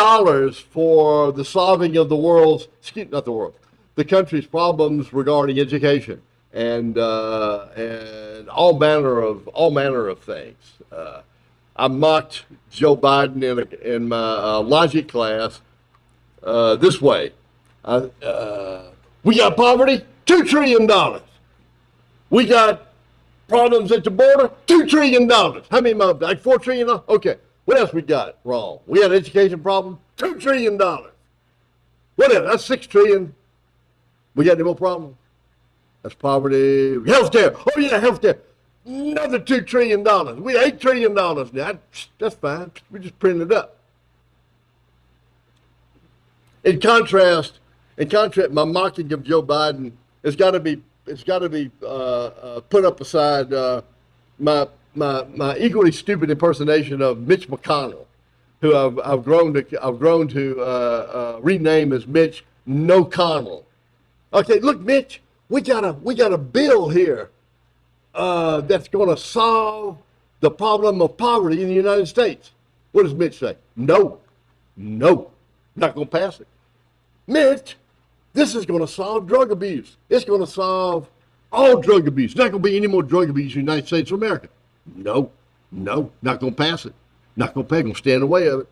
for the solving of the country's problems regarding education and all manner of things. I mocked Joe Biden in my logic class this way. We got poverty, $2 trillion. We got problems at the border, $2 trillion. How many months? Like $4 trillion? Okay. What else we got wrong? We got an education problem, $2 trillion. What else? That's $6 trillion. We got any more problems? That's poverty. Healthcare. Oh yeah, healthcare. Another $2 trillion. We got $8 trillion now. That's fine. We just printed it up. In contrast, my mocking of Joe Biden has got to be put up beside my equally stupid impersonation of Mitch McConnell, who I've grown to rename as Mitch No Connell. Okay, look, Mitch, we got a bill here that's going to solve the problem of poverty in the United States. What does Mitch say? No, not going to pass it. Mitch, this is going to solve drug abuse. It's going to solve all drug abuse. There's not going to be any more drug abuse in the United States of America. No, not going to pass it. Not going to pass it. Going to stand in the way of it.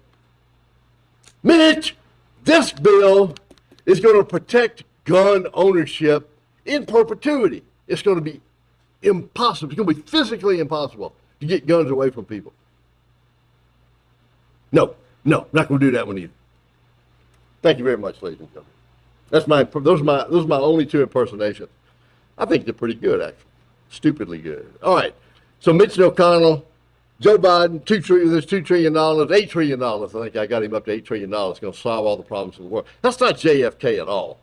Mitch, this bill is going to protect gun ownership in perpetuity. It's going to be impossible. It's going to be physically impossible to get guns away from people. No, not going to do that one either. Thank you very much, ladies and gentlemen. Those are my only two impersonations. I think they're pretty good, actually. Stupidly good. All right. So Mitch McConnell, Joe Biden, there's $2 trillion, $8 trillion. I think I got him up to $8 trillion. It's going to solve all the problems in the world. That's not JFK at all.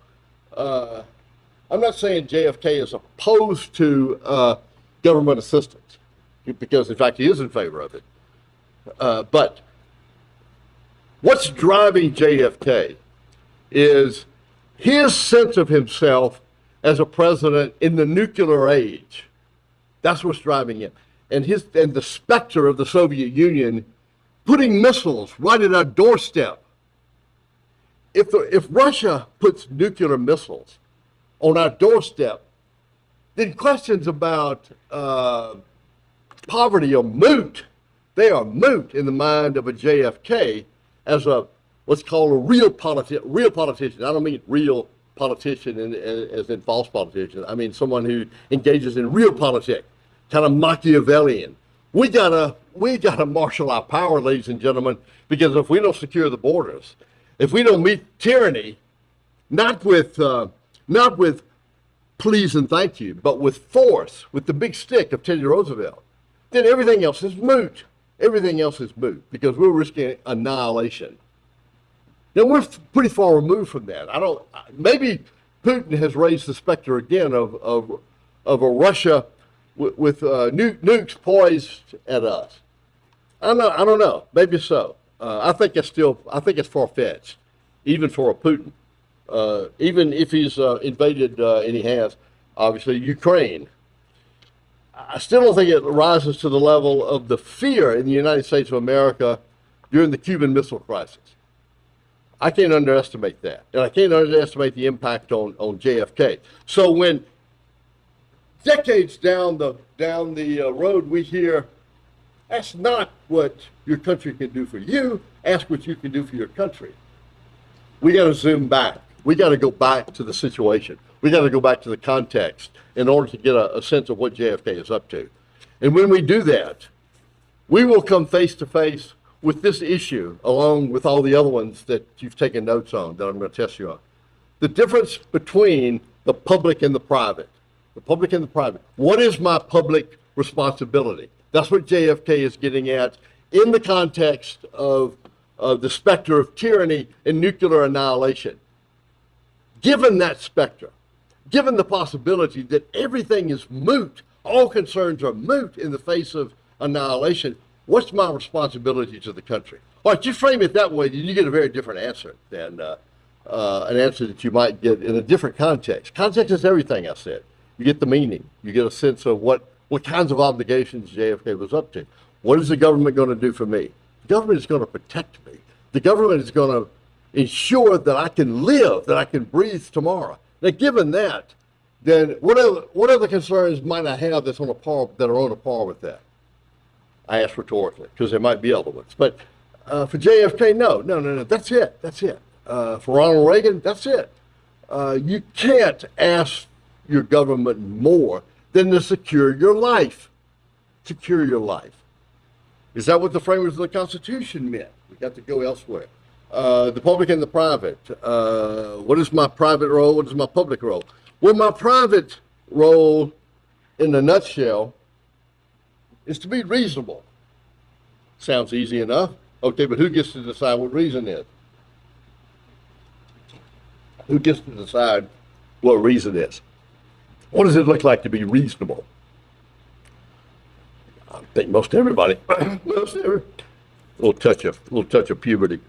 I'm not saying JFK is opposed to government assistance, because in fact he is in favor of it. But what's driving JFK is his sense of himself as a president in the nuclear age. That's what's driving him. And the specter of the Soviet Union putting missiles right at our doorstep. If Russia puts nuclear missiles on our doorstep, then questions about poverty are moot. They are moot in the mind of a JFK as what's called a real politician. I don't mean real politician as in false politician. I mean someone who engages in real politics, kind of Machiavellian. We gotta marshal our power, ladies and gentlemen, because if we don't secure the borders, if we don't meet tyranny, not with please and thank you, but with force, with the big stick of Teddy Roosevelt, then everything else is moot. Everything else is moot because we're risking annihilation. Now we're pretty far removed from that. Maybe Putin has raised the specter again of a Russia with nukes poised at us. I don't know. Maybe so. I think it's far-fetched, even for a Putin. Even if he's invaded, and he has, obviously, Ukraine. I still don't think it rises to the level of the fear in the United States of America during the Cuban Missile Crisis. I can't underestimate that. And I can't underestimate the impact on JFK. So when decades down the road we hear, ask not what your country can do for you, ask what you can do for your country. we got to zoom back. We got to go back to the situation. We got to go back to the context in order to get a sense of what JFK is up to. And when we do that, we will come face to face with this issue, along with all the other ones that you've taken notes on, that I'm going to test you on. The difference between the public and the private. The public and the private. What is my public responsibility? That's what JFK is getting at in the context of the specter of tyranny and nuclear annihilation. Given that specter, given the possibility that everything is moot, all concerns are moot in the face of annihilation, what's my responsibility to the country? Well, if you frame it that way, then you get a very different answer than an answer that you might get in a different context. Context is everything, I said. You get the meaning. You get a sense of what kinds of obligations JFK was up to. What is the government going to do for me? The government is going to protect me. The government is going to ensure that I can live, that I can breathe tomorrow. Now, given that, then what other concerns might I have that are on a par with that? I ask rhetorically, because there might be other ones. But for JFK, no. That's it. For Ronald Reagan, that's it. You can't ask your government more than to secure your life. Secure your life. Is that what the framers of the Constitution meant? We got to go elsewhere. The public and the private. What is my private role? What is my public role? Well, my private role, in a nutshell, is to be reasonable. Sounds easy enough. Okay, but who gets to decide what reason is? Who gets to decide what reason is? What does it look like to be reasonable? I think most everybody, little touch of puberty.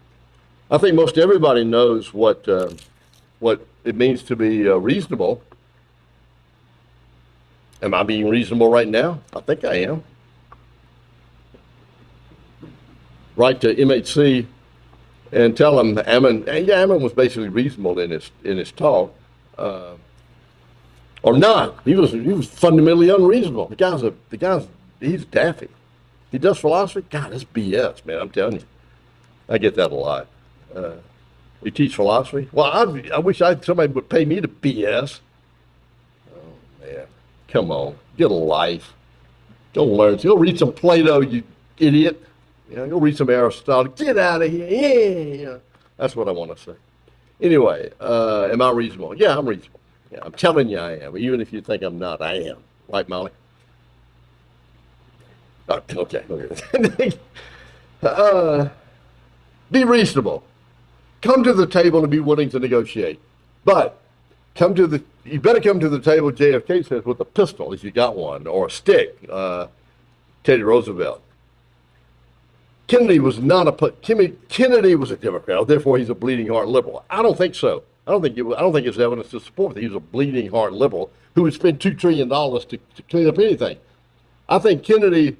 I think most everybody knows what it means to be reasonable. Am I being reasonable right now? I think I am. Write to MHC and tell them Ammon was basically reasonable in his talk, or not. He was fundamentally unreasonable. The guy's he's daffy. He does philosophy. God, that's BS, man. I'm telling you. I get that a lot. You teach philosophy? Well, I wish somebody would pay me to BS. Oh man, come on, get a life. Go learn. Go read some Plato, you idiot. Go read some Aristotle. Get out of here. Yeah. That's what I want to say. Anyway, am I reasonable? Yeah, I'm reasonable. Yeah, I'm telling you I am. Even if you think I'm not, I am. Right, Molly? Oh, okay. Be reasonable. Come to the table and be willing to negotiate. But you better come to the table, JFK says, with a pistol, if you got one, or a stick. Teddy Roosevelt. Kennedy was Kennedy was a Democrat, therefore he's a bleeding heart liberal. I don't think so. I don't think there's evidence to support that he was a bleeding heart liberal who would spend $2 trillion to clean up anything. I think Kennedy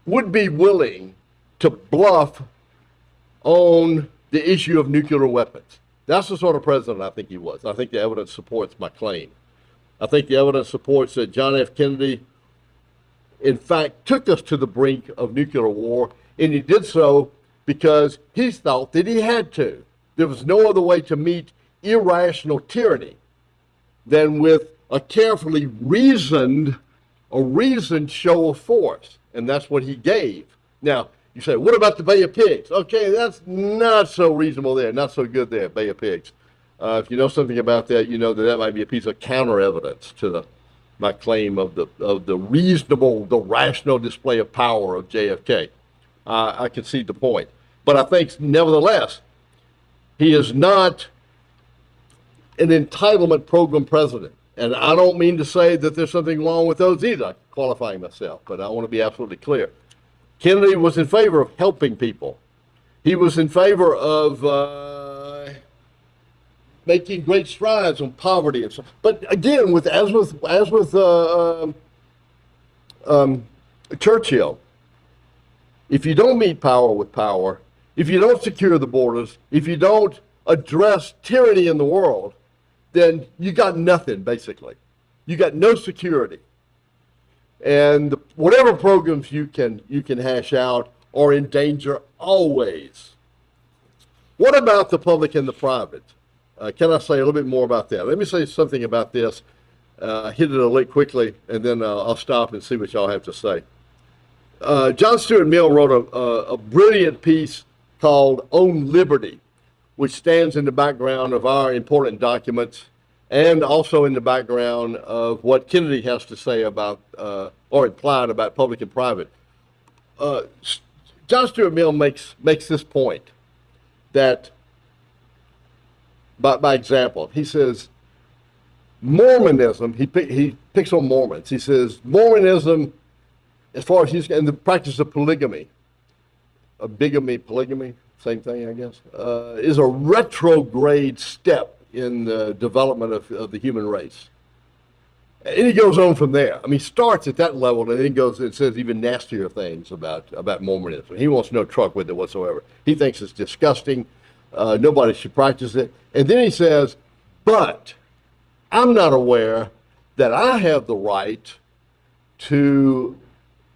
would be willing to bluff on the issue of nuclear weapons. That's the sort of president I think he was. I think the evidence supports my claim. I think the evidence supports that John F. Kennedy, in fact, took us to the brink of nuclear war, and he did so because he thought that he had to. There was no other way to meet irrational tyranny than with a carefully reasoned show of force, and that's what he gave. Now, you say, what about the Bay of Pigs? Okay, that's not so reasonable there, not so good there, Bay of Pigs. If you know something about that, you know that might be a piece of counter evidence to my claim of the reasonable, the rational display of power of JFK. I concede the point. But I think, nevertheless, he is not an entitlement program president. And I don't mean to say that there's something wrong with those either, qualifying myself, but I want to be absolutely clear. Kennedy was in favor of helping people. He was in favor of making great strides on poverty and stuff. But again, as with Churchill, if you don't meet power with power, if you don't secure the borders, if you don't address tyranny in the world, then you got nothing, basically. You got no security. And whatever programs you can hash out are in danger always. What about the public and the private? Can I say a little bit more about that? Let me say something about this. Hit it a little quickly, and then I'll stop and see what y'all have to say. John Stuart Mill wrote a brilliant piece called On Liberty, which stands in the background of our important documents and also in the background of what Kennedy has to say about, or implied about public and private. John Stuart Mill makes this point that, by example, he says, Mormonism, he picks on Mormons. He says, Mormonism, as far as he's, and the practice of polygamy, polygamy, same thing, I guess, is a retrograde step in the development of the human race. And he goes on from there. I mean, he starts at that level and then goes and says even nastier things about Mormonism. He wants no truck with it whatsoever. He thinks it's disgusting. Nobody should practice it. And then he says, but I'm not aware that I have the right to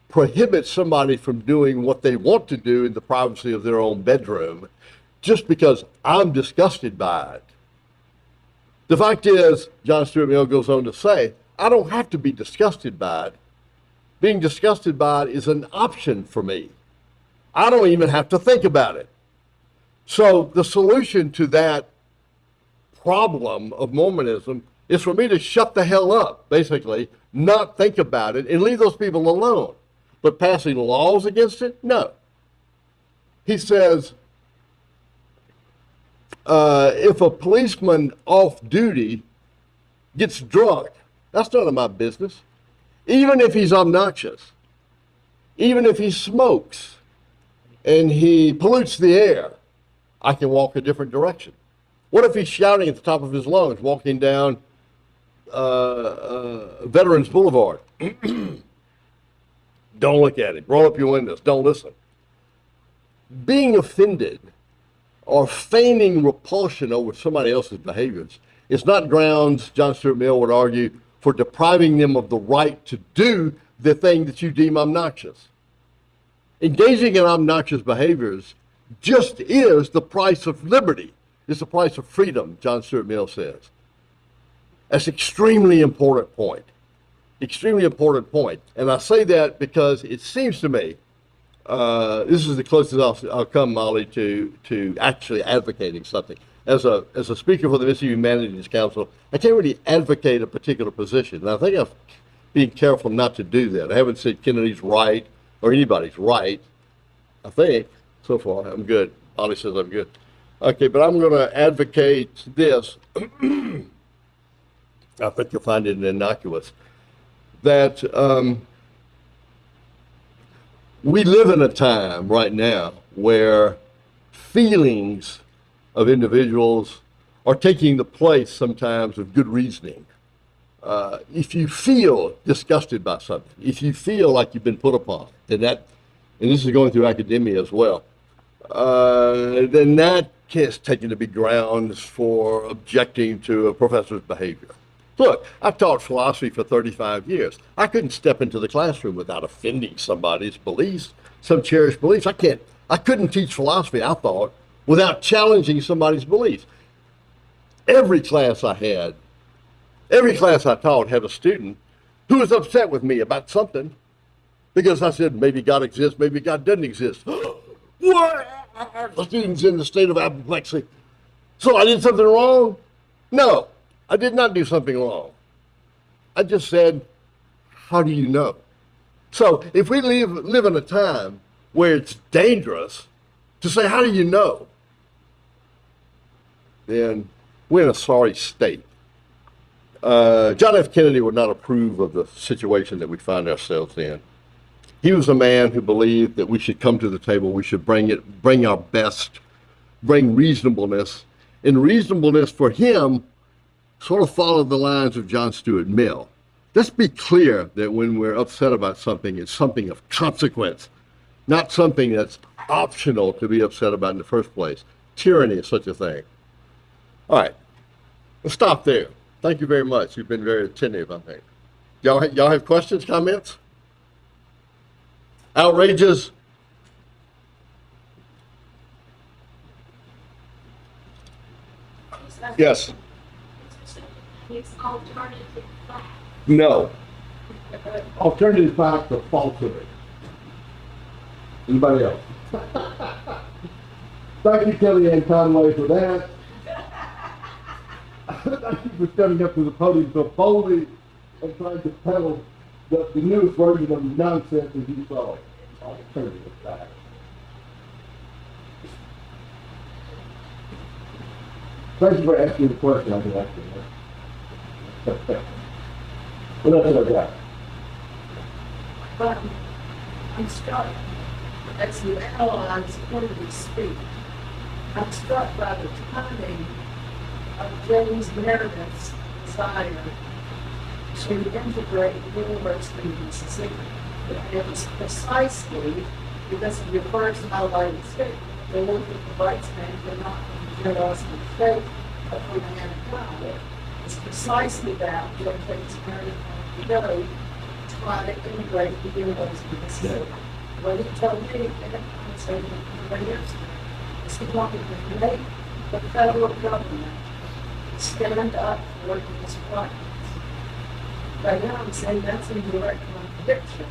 prohibit somebody from doing what they want to do in the privacy of their own bedroom just because I'm disgusted by it. The fact is, John Stuart Mill goes on to say, I don't have to be disgusted by it. Being disgusted by it is an option for me. I don't even have to think about it. So the solution to that problem of Mormonism is for me to shut the hell up, basically, not think about it, and leave those people alone. But passing laws against it? No. He says, if a policeman off duty gets drunk, that's none of my business. Even if he's obnoxious, even if he smokes and he pollutes the air, I can walk a different direction. What if he's shouting at the top of his lungs, walking down Veterans Boulevard? Don't look at him. Roll up your windows. Don't listen. Being offended or feigning repulsion over somebody else's behaviors is not grounds, John Stuart Mill would argue, for depriving them of the right to do the thing that you deem obnoxious. Engaging in obnoxious behaviors just is the price of liberty. It's the price of freedom, John Stuart Mill says. That's an extremely important point. Extremely important point. And I say that because it seems to me, this is the closest I'll come, Molly, to actually advocating something. As a speaker for the Mississippi Humanities Council, I can't really advocate a particular position. And I think I'm being careful not to do that. I haven't said Kennedy's right or anybody's right. I think, so far, I'm good. Molly says I'm good. Okay, but I'm going to advocate this. I think you'll find it innocuous. That we live in a time right now where feelings of individuals are taking the place sometimes of good reasoning. If you feel disgusted by something, if you feel like you've been put upon, then that, and this is going through academia as well, then that is taken to be grounds for objecting to a professor's behavior. Look, I've taught philosophy for 35 years. I couldn't step into the classroom without offending somebody's beliefs, some cherished beliefs. I couldn't teach philosophy, I thought, without challenging somebody's beliefs. Every class I taught had a student who was upset with me about something because I said, maybe God exists, maybe God doesn't exist. What? The student's in the state of apoplexy. So I did something wrong? No. I did not do something wrong. I just said, how do you know? So if we live in a time where it's dangerous to say, how do you know? Then we're in a sorry state. John F. Kennedy would not approve of the situation that we find ourselves in. He was a man who believed that we should come to the table, we should bring our best, bring reasonableness. And reasonableness for him sort of followed the lines of John Stuart Mill. Let's be clear that when we're upset about something, it's something of consequence, not something that's optional to be upset about in the first place. Tyranny is such a thing. All right, let's stop there. Thank you very much. You've been very attentive, I think. Y'all have questions, comments? Outrages? Yes. It's alternative fact. No. Alternative facts are falsity. Anybody else? Thank you, Kellyanne Conway, for that. Thank you for stepping up to the podium so boldly and trying to peddle the newest version of nonsense as you saw. Alternative facts. Thank you for asking the question. I've been asking that. What else I got? But I'm struck, as you analyze Kennedy's speech, I'm struck by the timing of James Meredith's desire to integrate the University of Mississippi. It was precisely because of your first highlighted statement. They looked at the rights management, not from the generosity of the state, but from the hand of God. It's precisely that James Meredith wanted to go to try to integrate the University of Mississippi. When he told me in a conversation a couple of years ago, is he wanted to make the federal government stand up for his rights. Right now I'm saying that's in direct contradiction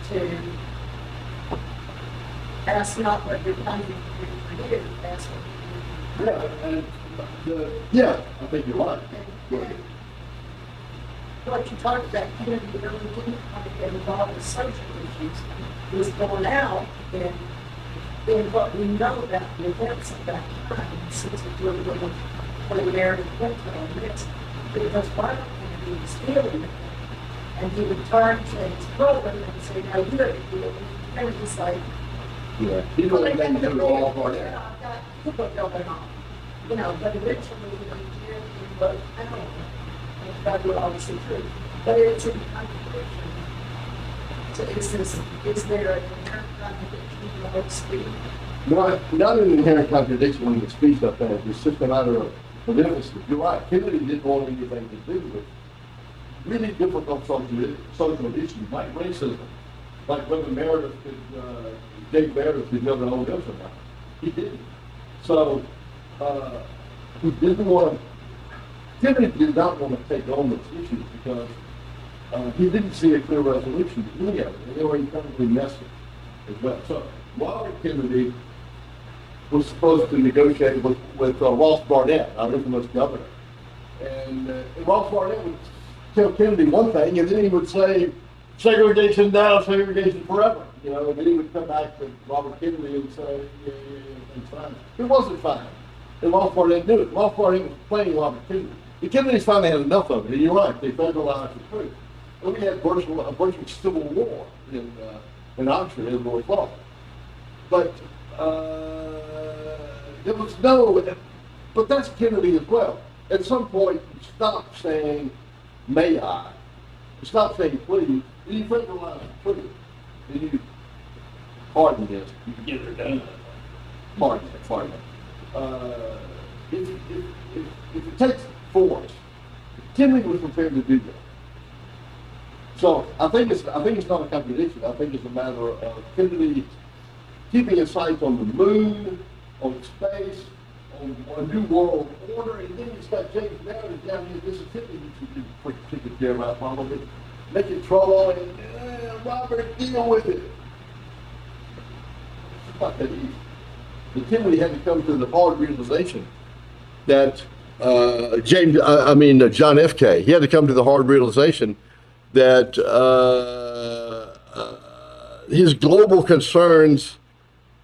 to ask not what you're planning to do for you, ask what you're doing for you. Yeah, I think you're right. What you talked about, Kennedy really didn't want to get involved with social issues. He was going out in what we know about the events of that time, since it really wasn't what Meredith went on this. Because Robert Kennedy was feeling it, and he would turn to his brother and say, "Now you're the deal." And he's like, Yeah. He "Well, don't they think got they're all part of it. I've got people going on." You know, but eventually he did vote out. And that was obviously true. But it's in contradiction. So is there an inherent contradiction in the whole speech? Not an inherent contradiction in the speech, I think. It's just a matter of emphasis. You're right. Kennedy didn't want anything to do with really difficult social issues like racism, like whether Meredith Jake Meredith could go to Ole Miss or not. He didn't. So he didn't want to. Kennedy did not want to take on those issues because he didn't see a clear resolution to any of it, and they were incredibly messy as well. So Robert Kennedy was supposed to negotiate with Ross Barnett, our infamous governor. And Ross Barnett would tell Kennedy one thing, and then he would say, segregation now, segregation forever. You know, and then he would come back to Robert Kennedy and say, yeah, it's fine. It wasn't fine. And Ross Barnett knew it. Ross Barnett was playing Robert Kennedy. The Kennedys finally had enough of it, and you're right, they federalized the truth. And we had a virtual civil war in Oxford as Lord Law. But there was but that's Kennedy as well. At some point, you stop saying, may I? You stop saying, please, and you federalize the truth. And you, pardon this, you can get it done. Pardon it. If it takes force, Kennedy was prepared to do that. So I think it's not a contradiction. I think it's a matter of Kennedy keeping his sights on the moon, on space, on a new world order, and then he's got James Meredith down here in Mississippi, which you can freaking care about probably, making trouble, and Robert, deal with it. It's not that easy. But Kennedy had to come to the hard realization that John F. K. He had to come to the hard realization that his global concerns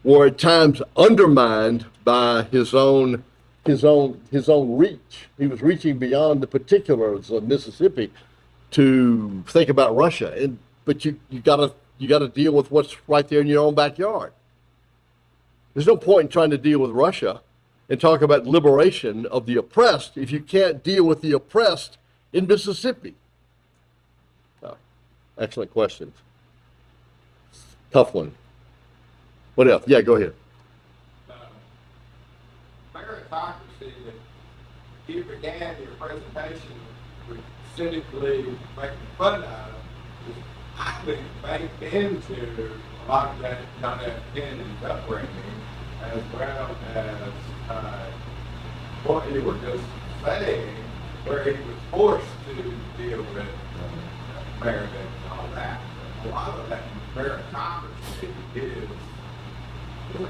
were at times undermined by his own reach. He was reaching beyond the particulars of Mississippi to think about Russia. But you gotta deal with what's right there in your own backyard. There's no point in trying to deal with Russia and talk about liberation of the oppressed if you can't deal with the oppressed in Mississippi. Oh, excellent questions. Tough one. What else? Yeah, go ahead. Meritocracy that you began your presentation with cynically making fun of is highly baked into a lot of that John F. Kennedy's upbringing, as well as what you were just saying, where he was forced to deal with America and all that. A lot of that meritocracy is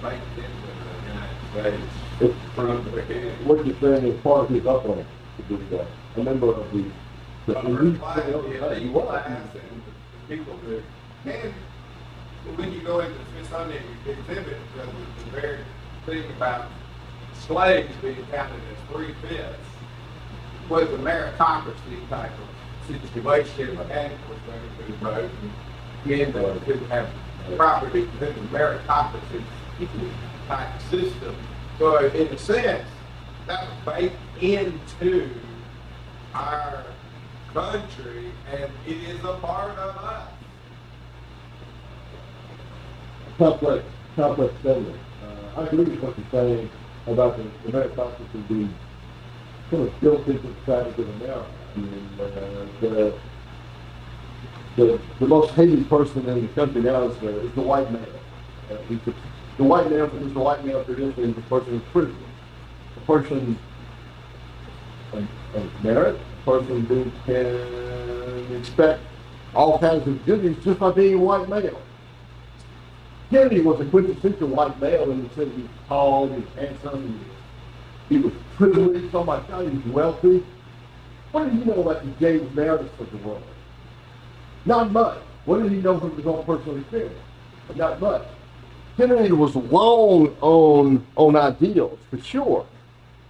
baked into the United States from the beginning. What you're saying is part of his upbringing to do that. A member of the Upper class, the elite class, and the people that, and when you go into the Smithsonian exhibit, the very thing about slaves being counted as 3/5 was a meritocracy type of situation. Mechanic was going to vote, and men that didn't have property, then the meritocracy type system. So in a sense, that was baked into our country, and it is a part of us. complex statement. I agree with what you're saying about the meritocracy being sort of built into the fabric of America. I mean, the most hated person in the country now is the white male. The white male is the white male tradition is the person who's privileged, a person of merit, a person who can expect all kinds of goodies just by being a white male. Kennedy was a quintessential white male in the sense he was tall, he was handsome, he was privileged, oh my God, he was wealthy. What did he know about the James Meredith of the world? Not much. What did he know from his own personal experience? Not much. Kennedy was long on ideals, for sure.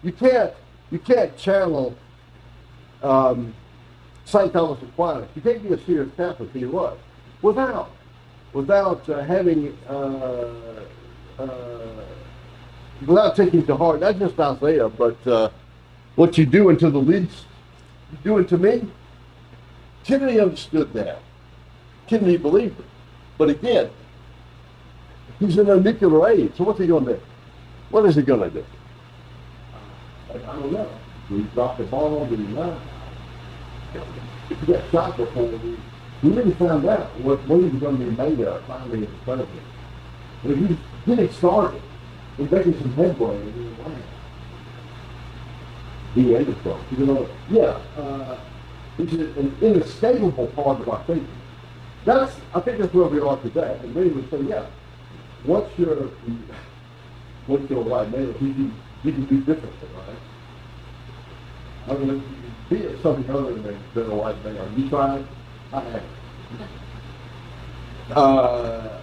You can't channel St. Thomas Aquinas. You can't be a serious Catholic, he was, without taking to heart not just Isaiah, but what you do unto the least, you do unto me. Kennedy understood that. Kennedy believed it. But again, he's in a nuclear age, so what's he going to do? What is he going to do? I don't know. Did he drop the ball? Did he not? He got shot before we really found out what he was going to be made of finally as president. But he was getting started and making some headway in the land. The end of Trump. He's an inescapable part of our thinking. I think that's where we are today. And many would say, yeah, once you're a white male, you can do differently, right? I mean, be it something other than a white male. You tried? I have.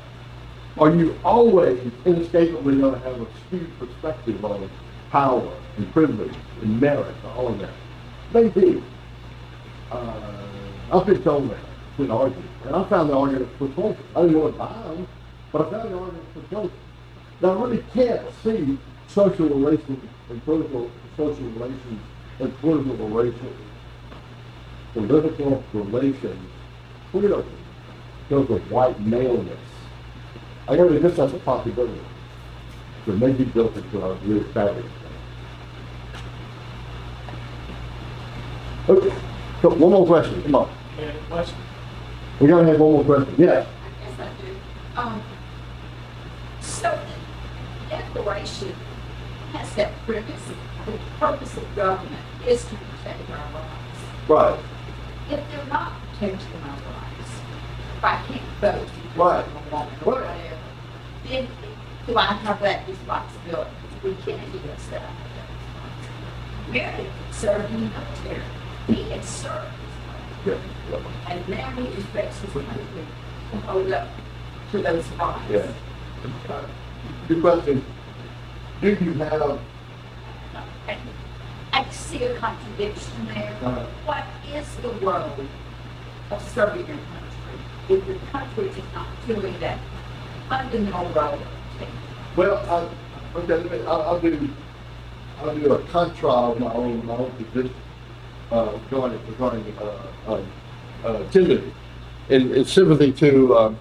Are you always inescapably going to have a skewed perspective on power and privilege and merit and all of that? Maybe. I've been told that. It's been argued. And I found the argument for social. I didn't know it by them, but I found the argument for social. Now, I really can't see social relations and political relations clearly because of white maleness. I gotta guess that's a possibility. It may be built into our real fabric. Okay, so one more question, come on. Any question? We gotta have one more question, yeah. Yes, I do. So, the Declaration has that premise, the purpose of government is to protect our rights. Right, If they're not protecting our rights, if I can't vote, Right. or whatever, then do I have that responsibility? We can't do this stuff. Mary served in the military. He had served. yeah. And now he expects his country to hold up to those rights. Yeah. Good question. Do you have, And I see a contradiction there. What is the role of serving your country if your country is not doing that fundamental role of protecting? well, I'll do a contra of my own position regarding Timothy. In sympathy to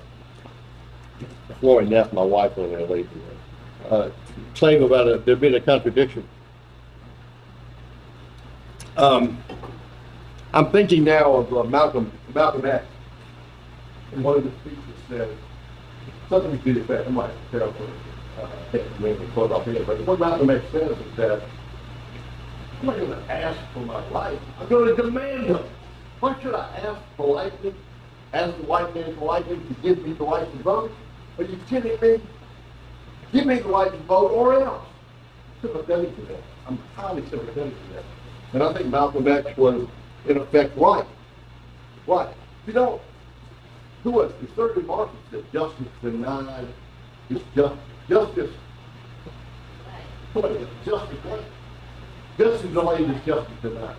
Lori Neff, my wife over there lately, claim about there being a contradiction. I'm thinking now of Malcolm X. And one of the speeches said something to the effect, I might paraphrase, can't remember the quote off here, but what Malcolm X says is that I'm not going to ask for my rights. I'm going to demand them. Why should I ask politely, ask the white man politely to give me the right to vote? Are you kidding me? Give me the right to vote or else. Sympathetic to that. I'm highly sympathetic to that. And I think Malcolm X was, in effect, right. Right. You know, who was the third remark that justice denied is justice. What is it? Justice what? Justice delayed is justice denied.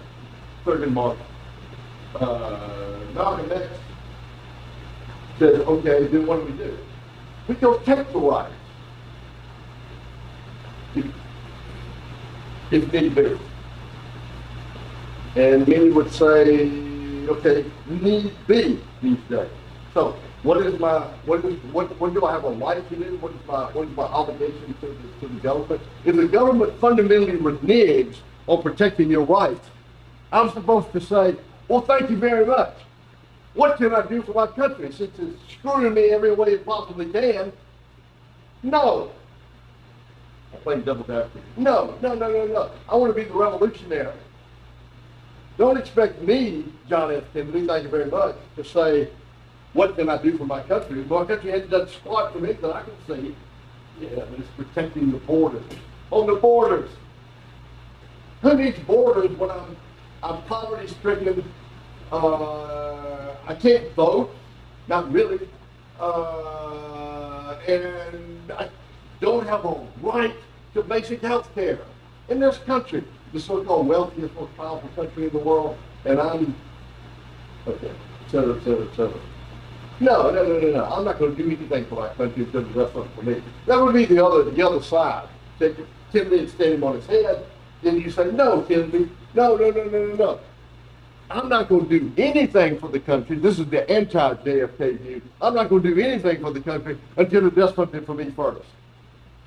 Third remark. Malcolm X said, okay, then what do? We go take the rights. If need be. And many would say, okay, need be these days. So what do I have a right to do? What is my obligation to the government? If the government fundamentally reneges on protecting your rights, I'm supposed to say, well, thank you very much. What can I do for my country since it's screwing me every way it possibly can? No. I'm playing devil's advocate. No. I want to be the revolutionary. Don't expect me, John F. Kennedy, thank you very much, to say, what can I do for my country? My country hasn't done squat for me that I can see. Yeah, but it's protecting the borders. On the borders. Who needs borders when I'm poverty stricken? I can't vote, not really. And I don't have a right to basic health care in this country, the so-called wealthiest, most powerful country in the world, and I'm, okay, et cetera, et cetera, et cetera. No. I'm not going to do anything for my country until the rest of it for me. That would be the other side. Take Kennedy and stand him on his head, then you say, no, Kennedy, no. I'm not going to do anything for the country. This is the anti-JFK view. I'm not going to do anything for the country until it does something for me first.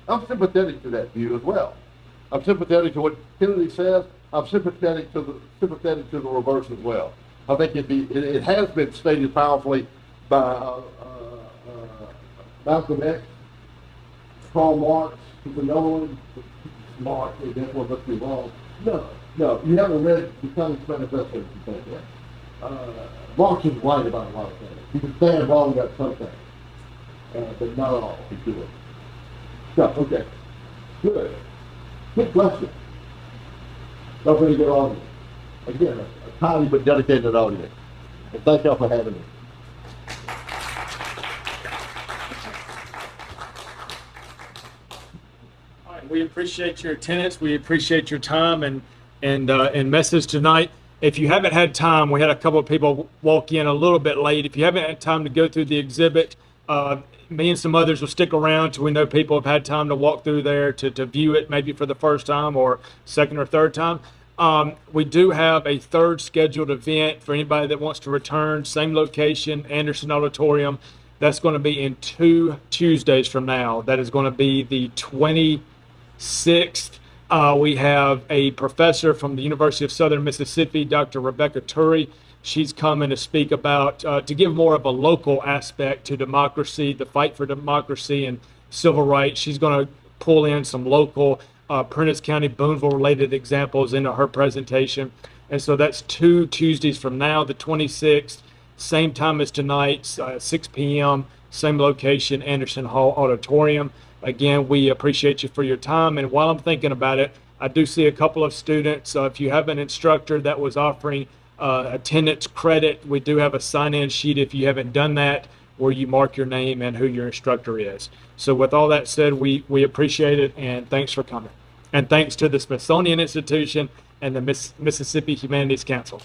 I'm sympathetic to that view as well. I'm sympathetic to what Kennedy says. I'm sympathetic to the reverse as well. I think it has been stated powerfully by Malcolm X, Karl Marx, Nolan, Marx, therefore must be wrong. No, you haven't read the Communist Manifesto if you think that. Marx is right about a lot of things. He can stand wrong about some things, but not all. He's good. So, okay, good. Good question. Don't really good audience. Again, a tiny but dedicated audience. And thank y'all for having me. All right, we appreciate your attendance. We appreciate your time and message tonight. If you haven't had time, we had a couple of people walk in a little bit late. If you haven't had time to go through the exhibit, me and some others will stick around till we know people have had time to walk through there to view it, maybe for the first time or second or third time. We do have a third scheduled event for anybody that wants to return. Same location, Anderson Auditorium. That's going to be in 2 Tuesdays from now. That is going to be the 26th. We have a professor from the University of Southern Mississippi, Dr. Rebecca Turry. She's coming to speak about, to give more of a local aspect to democracy, the fight for democracy and civil rights. She's going to pull in some local Prentiss County, Booneville related examples into her presentation. And so that's 2 Tuesdays from now, the 26th, same time as tonight, 6 p.m., same location, Anderson Hall Auditorium. Again, we appreciate you for your time. And while I'm thinking about it, I do see a couple of students. If you have an instructor that was offering attendance credit, we do have a sign-in sheet if you haven't done that, where you mark your name and who your instructor is. So with all that said, we appreciate it, and thanks for coming. And thanks to the Smithsonian Institution and the Mississippi Humanities Council.